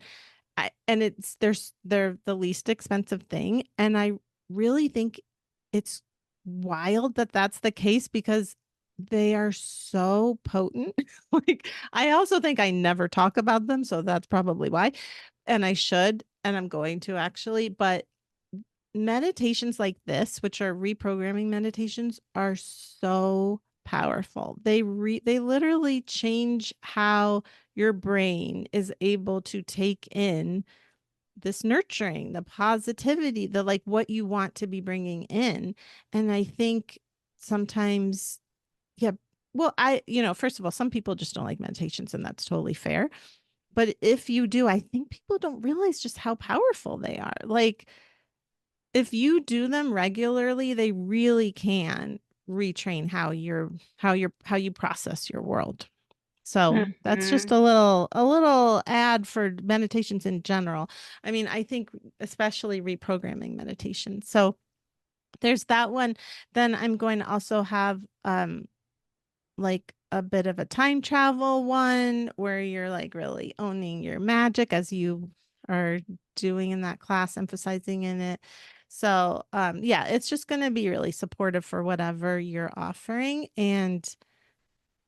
they're the least expensive thing, and I really think it's wild that that's the case because they are so potent. Like I also think I never talk about them, so that's probably why. And I should, and I'm going to actually, but meditations like this, which are reprogramming meditations, are so powerful. They literally change how your brain is able to take in this nurturing, the positivity, the like what you want to be bringing in. And I think sometimes, yeah, well, first of all, some people just don't like meditations, and that's totally fair. But if you do, I think people don't realize just how powerful they are. Like, if you do them regularly, they really can retrain how you process your world. So that's just Mhm. a little ad for meditations in general. I mean, I think especially reprogramming meditation. So there's that one. Then I'm going to also have like a bit of a time travel one where you're like really owning your magic as you are doing in that class, emphasizing in it. So, yeah, it's just going to be really supportive for whatever you're offering. And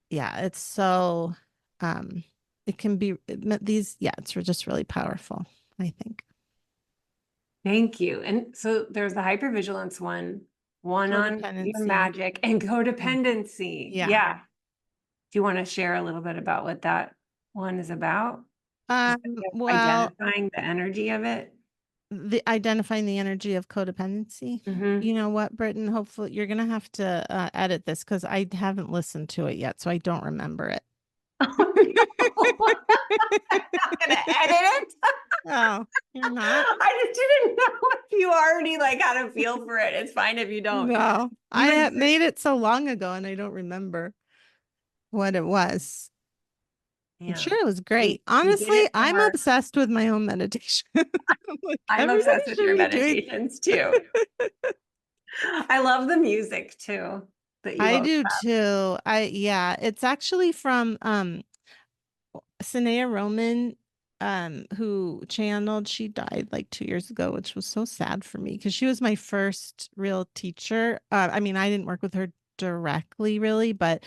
yeah, it's so, um, it can be these, yeah, it's just really powerful, I think. Thank you. And so there's the hypervigilance one on your Codependency. magic and Yeah. codependency. Yeah. Yeah. Do you want to share a little bit about what that one is about? Just Well, identifying the energy of it. the identifying the energy of codependency. Mm-hmm. You know what, Britton? Hopefully, you're gonna have to edit this because I haven't listened to it yet, so I don't remember it. Oh, no. I'm not gonna edit it. Oh, you're not? I just didn't know if you already like had a feel for it. It's fine if you don't. No, I You had had made it so long ago, and I don't remember what it was. I'm yeah. sure it was You great. you did Honestly, it I'm for obsessed with my own meditation. I'm like, I'm everybody obsessed with should your be doing. meditations too. I love the music too that you I both do have. too. Yeah, it's actually from Sanaya Roman, who channeled, she died like 2 years ago, which was so sad for me because she was my first real teacher. I mean, I didn't work with her directly really, but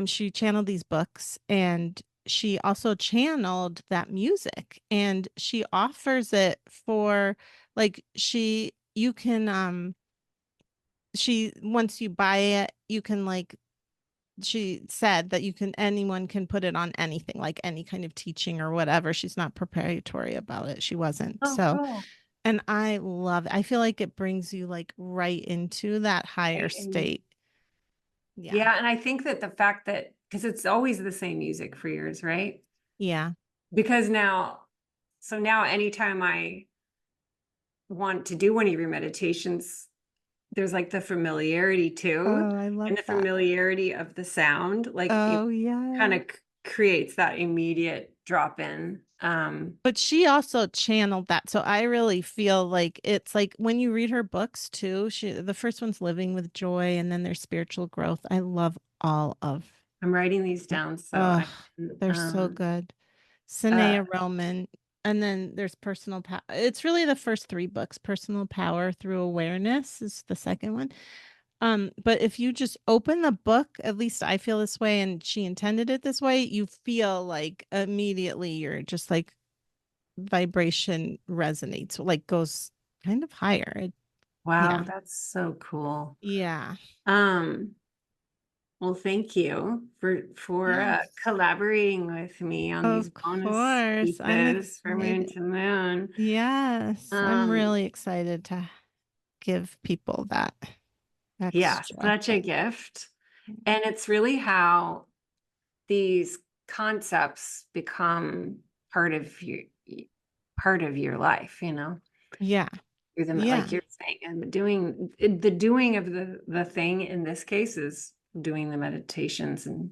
she channeled these books and she also channeled that music and she offers it for like you can she once you buy it, you can like she said that anyone can put it on anything, like any kind of teaching or whatever. She's not proprietary about it. She wasn't. Oh, So, cool. and I love it. I feel like it brings you like right into that higher Right. And state. Yeah. yeah, and I think that the fact that because it's always the same music for years, right? Yeah. Because now anytime I want to do one of your meditations, there's like the familiarity too, Oh, I and love the that. familiarity of the sound, like it Oh, kind yeah. of creates that immediate drop in. But she also channeled that. So I really feel like it's like when you read her books too, the first one's Living with Joy and then there's Spiritual Growth. I love all of I'm writing these them. down so Oh, I can they're so good. uh Sanaya Roman. And then there's Personal Power. It's really the first three books. Personal Power Through Awareness is the second one. But if you just open the book, at least I feel this way, and she intended it this way, you feel like immediately you're just like vibration resonates, like goes kind of higher. wow, Yeah. that's so cool. Yeah. Um well, thank you for Yes. collaborating with me on these Of bonus course. I'm pieces for Moon excited. to Moon. Yes. I'm Um really excited to give people that yeah, extra. such a gift. And it's really how these concepts become part of your life, Yeah. through them, like Yeah. you're saying, and the doing of the thing in this case is doing the meditations and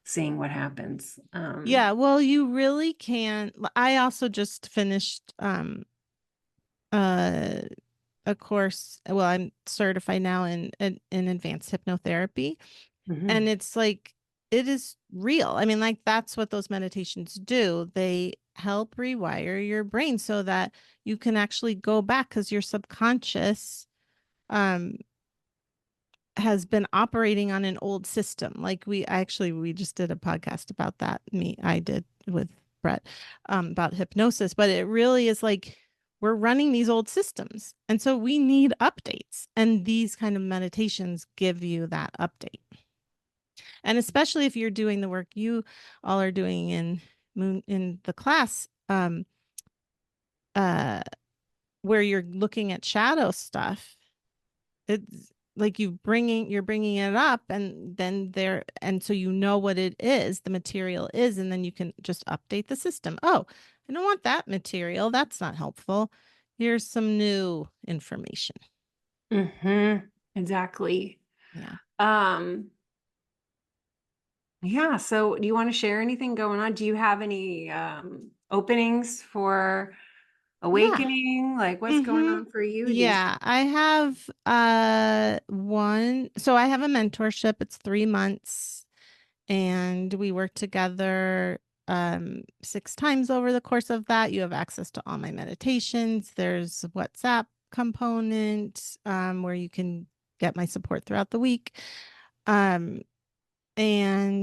seeing what happens. Yeah. Well, you really can. I also just finished uh a course. Well, I'm certified now in advanced hypnotherapy. And Mhm. it's like, it is real. I mean, like, that's what those meditations do. They help rewire your brain so that you can actually go back because your subconscious um, has been operating on an old system. Like, we just did a podcast about that. I did with Brett about hypnosis, but it really is like, we're running these old systems. And so we need updates. And these kind of meditations give you that update. And especially if you're doing the work you all are doing in the class, uh where you're looking at shadow stuff, it's like you're bringing it up, and then there, and so you know what it is, the material is, and then you can just update the system. Oh, I don't want that material, that's not helpful. Here's some new information. Exactly. Yeah. um yeah, so do you want to share anything going on? Do you have any openings for Yeah. awakening? Like what's going Mm-hmm. on for you these days? Yeah, I have one. So I have a mentorship. It's 3 months and we work together 6 times over the course of that. You have access to all my meditations. There's WhatsApp component where you can get my support throughout the week. And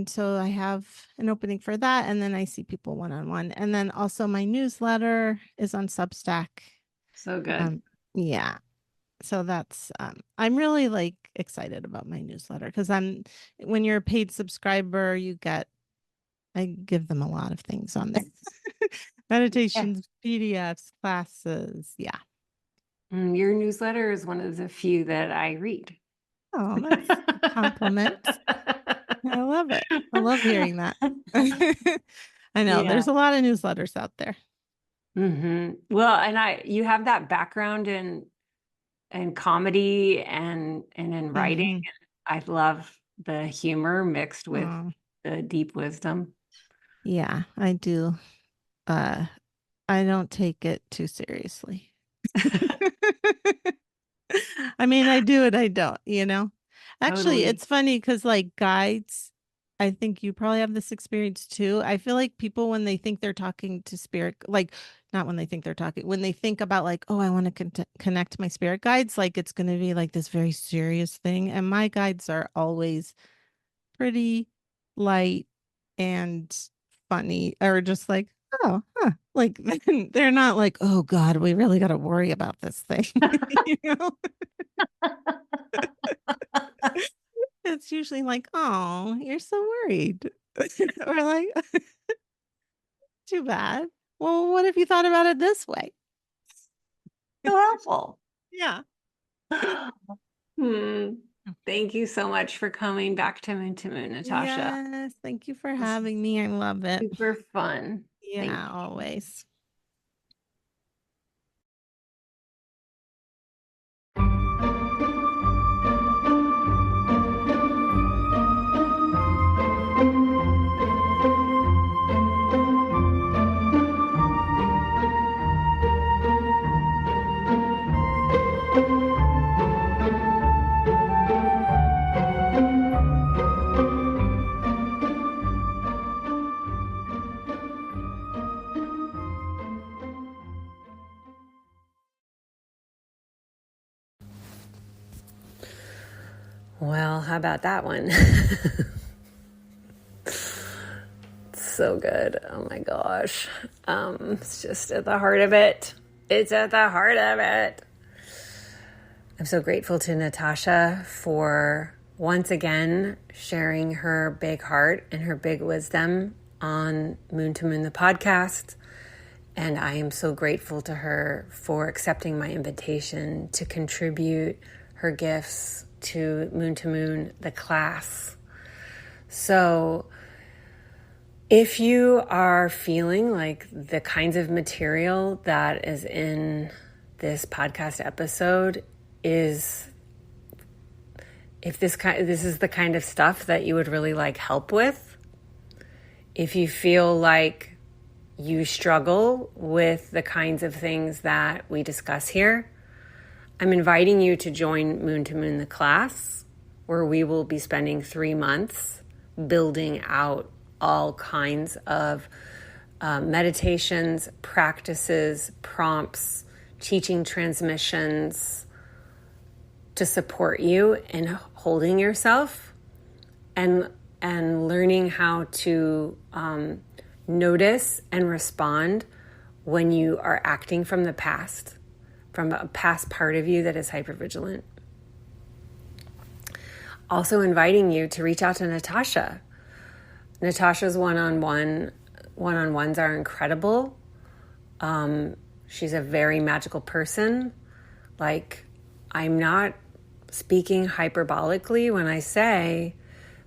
so I have an opening for that, and then I see people one-on-one. And then also my newsletter is on Substack. So good. Yeah. So that's I'm really like excited about my newsletter because when you're a paid subscriber, I give them a lot of things on there. Meditations, PDFs, classes. Yeah. Your newsletter is one of the few that I read. Oh, that's a compliment. I love it. I love hearing that. I know Yeah. there's a lot of newsletters out there. Well, and you have that background in comedy and in writing. I love the humor mixed with the deep wisdom. Yeah, I do. I don't take it too seriously. I mean, I do it, I don't, Actually, Totally. it's funny because like guides, I think you probably have this experience too. I feel like people, when they think they're talking to spirit, like not when they think they're talking, when they think about like, oh, I want to connect my spirit guides, like it's going to be like this very serious thing. And my guides are always pretty light and funny, or just like, oh, huh. Like they're not like, oh God, we really got to worry about this thing. you know? It's usually like, oh, you're so worried. Or like, too bad. Well, what if you thought about it this way? So helpful. Yeah. Thank you so much for coming back to Moon, Natasha. Yes. Thank you for having me. I love it. Super fun. Yeah, always. Well, how about that one? So good. Oh my gosh. It's just at the heart of it. It's at the heart of it. I'm so grateful to Natasha for once again sharing her big heart and her big wisdom on Moon to Moon, the podcast. And I am so grateful to her for accepting my invitation to contribute her gifts to Moon, the class. So if you are feeling like the kinds of material that is in this podcast episode is, if this is the kind of stuff that you would really like help with, if you feel like you struggle with the kinds of things that we discuss here, I'm inviting you to join Moon to Moon, the class, where we will be spending 3 months building out all kinds of meditations, practices, prompts, teaching transmissions to support you in holding yourself and learning how to notice and respond when you are acting from the past, from a past part of you that is hypervigilant. Also inviting you to reach out to Natasha. Natasha's one-on-ones are incredible. She's a very magical person. Like, I'm not speaking hyperbolically when I say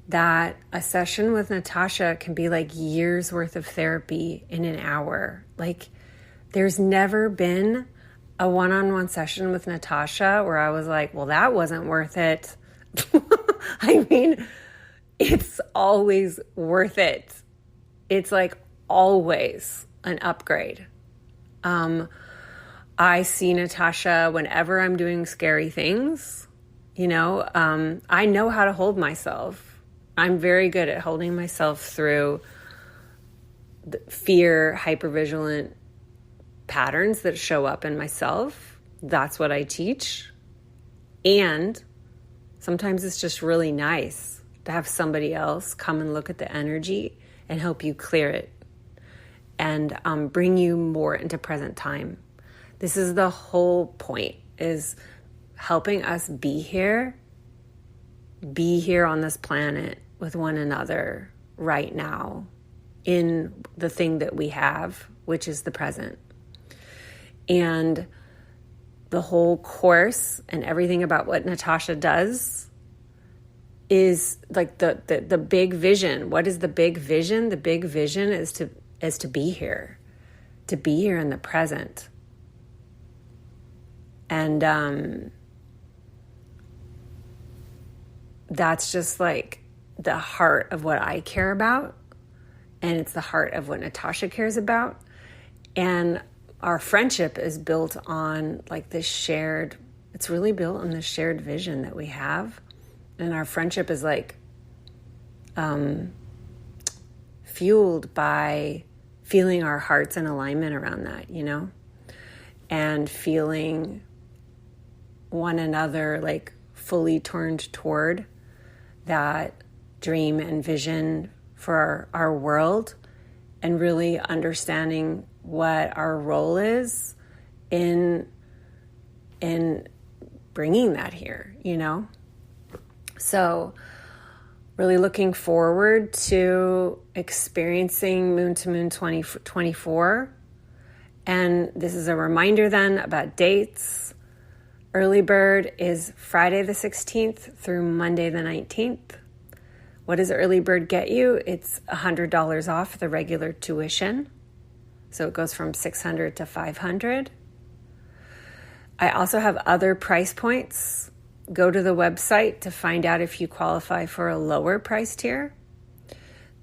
that a session with Natasha can be like years worth of therapy in an hour. Like, there's never been a one-on-one session with Natasha where I was like, well, that wasn't worth it. I mean, it's always worth it. It's like always an upgrade. I see Natasha whenever I'm doing scary things. I know how to hold myself. I'm very good at holding myself through the fear, hypervigilant patterns that show up in myself. That's what I teach. And sometimes it's just really nice to have somebody else come and look at the energy and help you clear it and bring you more into present time. This is the whole point, is helping us be here on this planet with one another right now in the thing that we have, which is the present. And the whole course and everything about what Natasha does is like the big vision. What is the big vision? The big vision is to be here in the present. And that's just like the heart of what I care about. And it's the heart of what Natasha cares about. And our friendship is built on like this shared, it's really built on this shared vision that we have. And our friendship is like fueled by feeling our hearts in alignment around that, you know? And feeling one another like fully turned toward that dream and vision for our world, and really understanding what our role is in bringing that here, you know? So really looking forward to experiencing Moon to Moon 2024. And this is a reminder then about dates. Early bird is Friday the 16th through Monday the 19th. What does early bird get you? It's $100 off the regular tuition. So it goes from $600 to $500. I also have other price points. Go to the website to find out if you qualify for a lower price tier.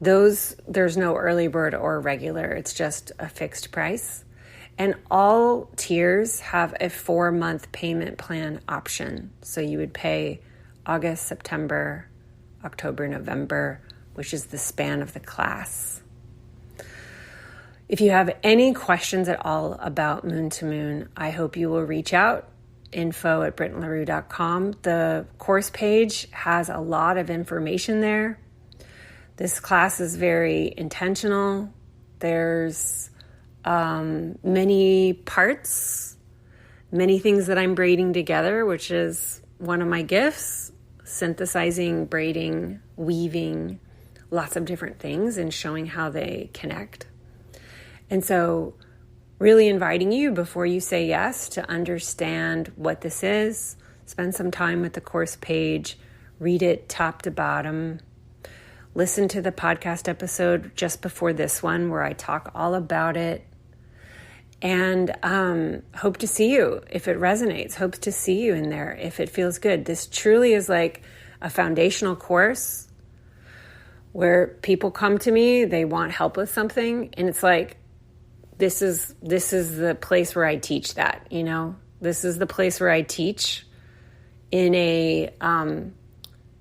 There's no early bird or regular. It's just a fixed price. And all tiers have a 4-month payment plan option. So you would pay August, September, October, November, which is the span of the class. If you have any questions at all about Moon to Moon, I hope you will reach out. info@brittonlarue.com. The course page has a lot of information there. This class is very intentional. There's many parts, many things that I'm braiding together, which is one of my gifts, synthesizing, braiding, weaving, lots of different things and showing how they connect. And so really inviting you, before you say yes, to understand what this is, spend some time with the course page, read it top to bottom, listen to the podcast episode just before this one where I talk all about it, and hope to see you if it resonates, hope to see you in there if it feels good. This truly is like a foundational course where people come to me, they want help with something, and it's like, this is the place where I teach that, you know? This is the place where I teach in a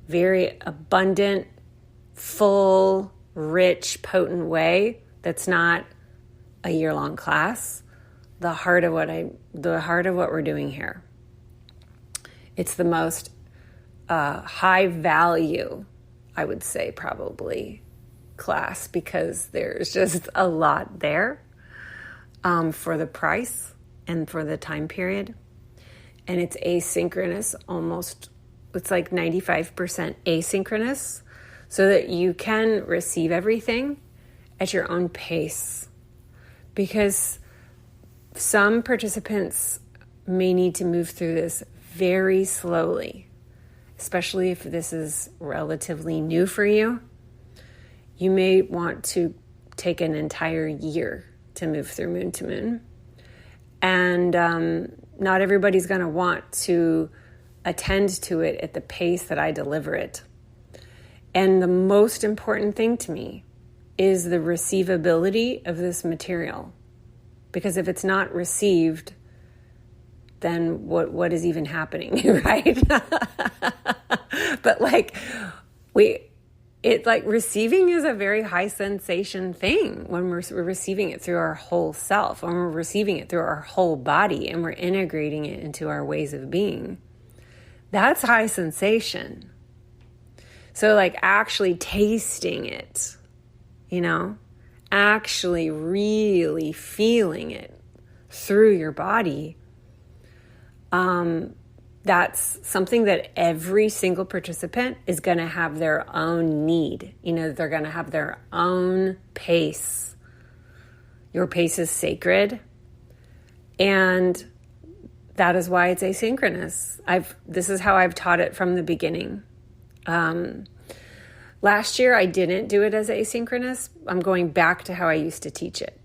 very abundant, full, rich, potent way that's not a year-long class. The heart of what we're doing here. It's the most high value, I would say, probably, class, because there's just a lot there. For the price and for the time period. And it's asynchronous, it's like 95% asynchronous, so that you can receive everything at your own pace. Because some participants may need to move through this very slowly, especially if this is relatively new for you. You may want to take an entire year to move through Moon to Moon. And not everybody's going to want to attend to it at the pace that I deliver it. And the most important thing to me is the receivability of this material. Because if it's not received, then what is even happening, right? But like, it like receiving is a very high sensation thing when we're receiving it through our whole self, when we're receiving it through our whole body and we're integrating it into our ways of being. That's high sensation. So like actually tasting it, actually really feeling it through your body, that's something that every single participant is going to have their own need. They're going to have their own pace. Your pace is sacred. And that is why it's asynchronous. This is how I've taught it from the beginning. Last year, I didn't do it as asynchronous. I'm going back to how I used to teach it.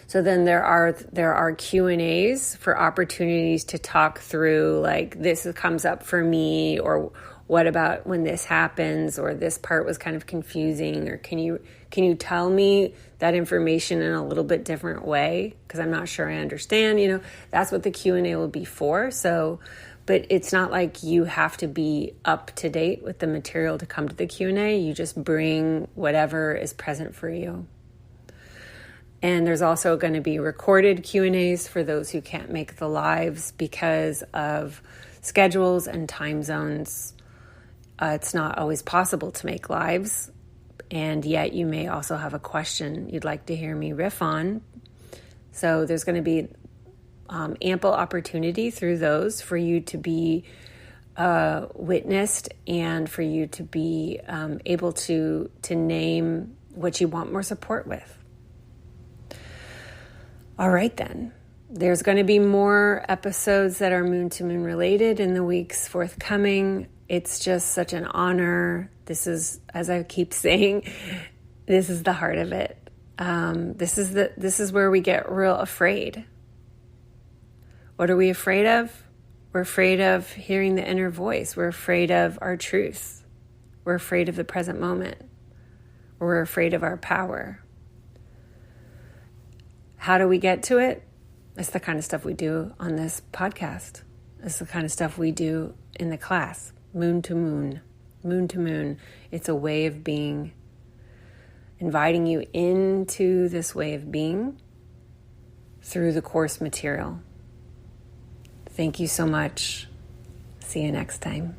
So then there are Q&As for opportunities to talk through, like, this comes up for me, or what about when this happens, or this part was kind of confusing, or can you tell me that information in a little bit different way, because I'm not sure I understand. That's what the Q&A will be for. So, but it's not like you have to be up to date with the material to come to the Q&A. You just bring whatever is present for you. And there's also going to be recorded Q&As for those who can't make the lives because of schedules and time zones. It's not always possible to make lives, and yet you may also have a question you'd like to hear me riff on. So there's going to be ample opportunity through those for you to be witnessed, and for you to be able to name what you want more support with. All right, then. There's going to be more episodes that are Moon to Moon related in the weeks forthcoming. It's just such an honor. This is, as I keep saying, this is the heart of it. This is where we get real afraid. What are we afraid of? We're afraid of hearing the inner voice. We're afraid of our truth. We're afraid of the present moment. We're afraid of our power. How do we get to it? It's the kind of stuff we do on this podcast. It's the kind of stuff we do in the class. Moon to Moon. Moon to Moon. It's a way of being. Inviting you into this way of being through the course material. Thank you so much. See you next time.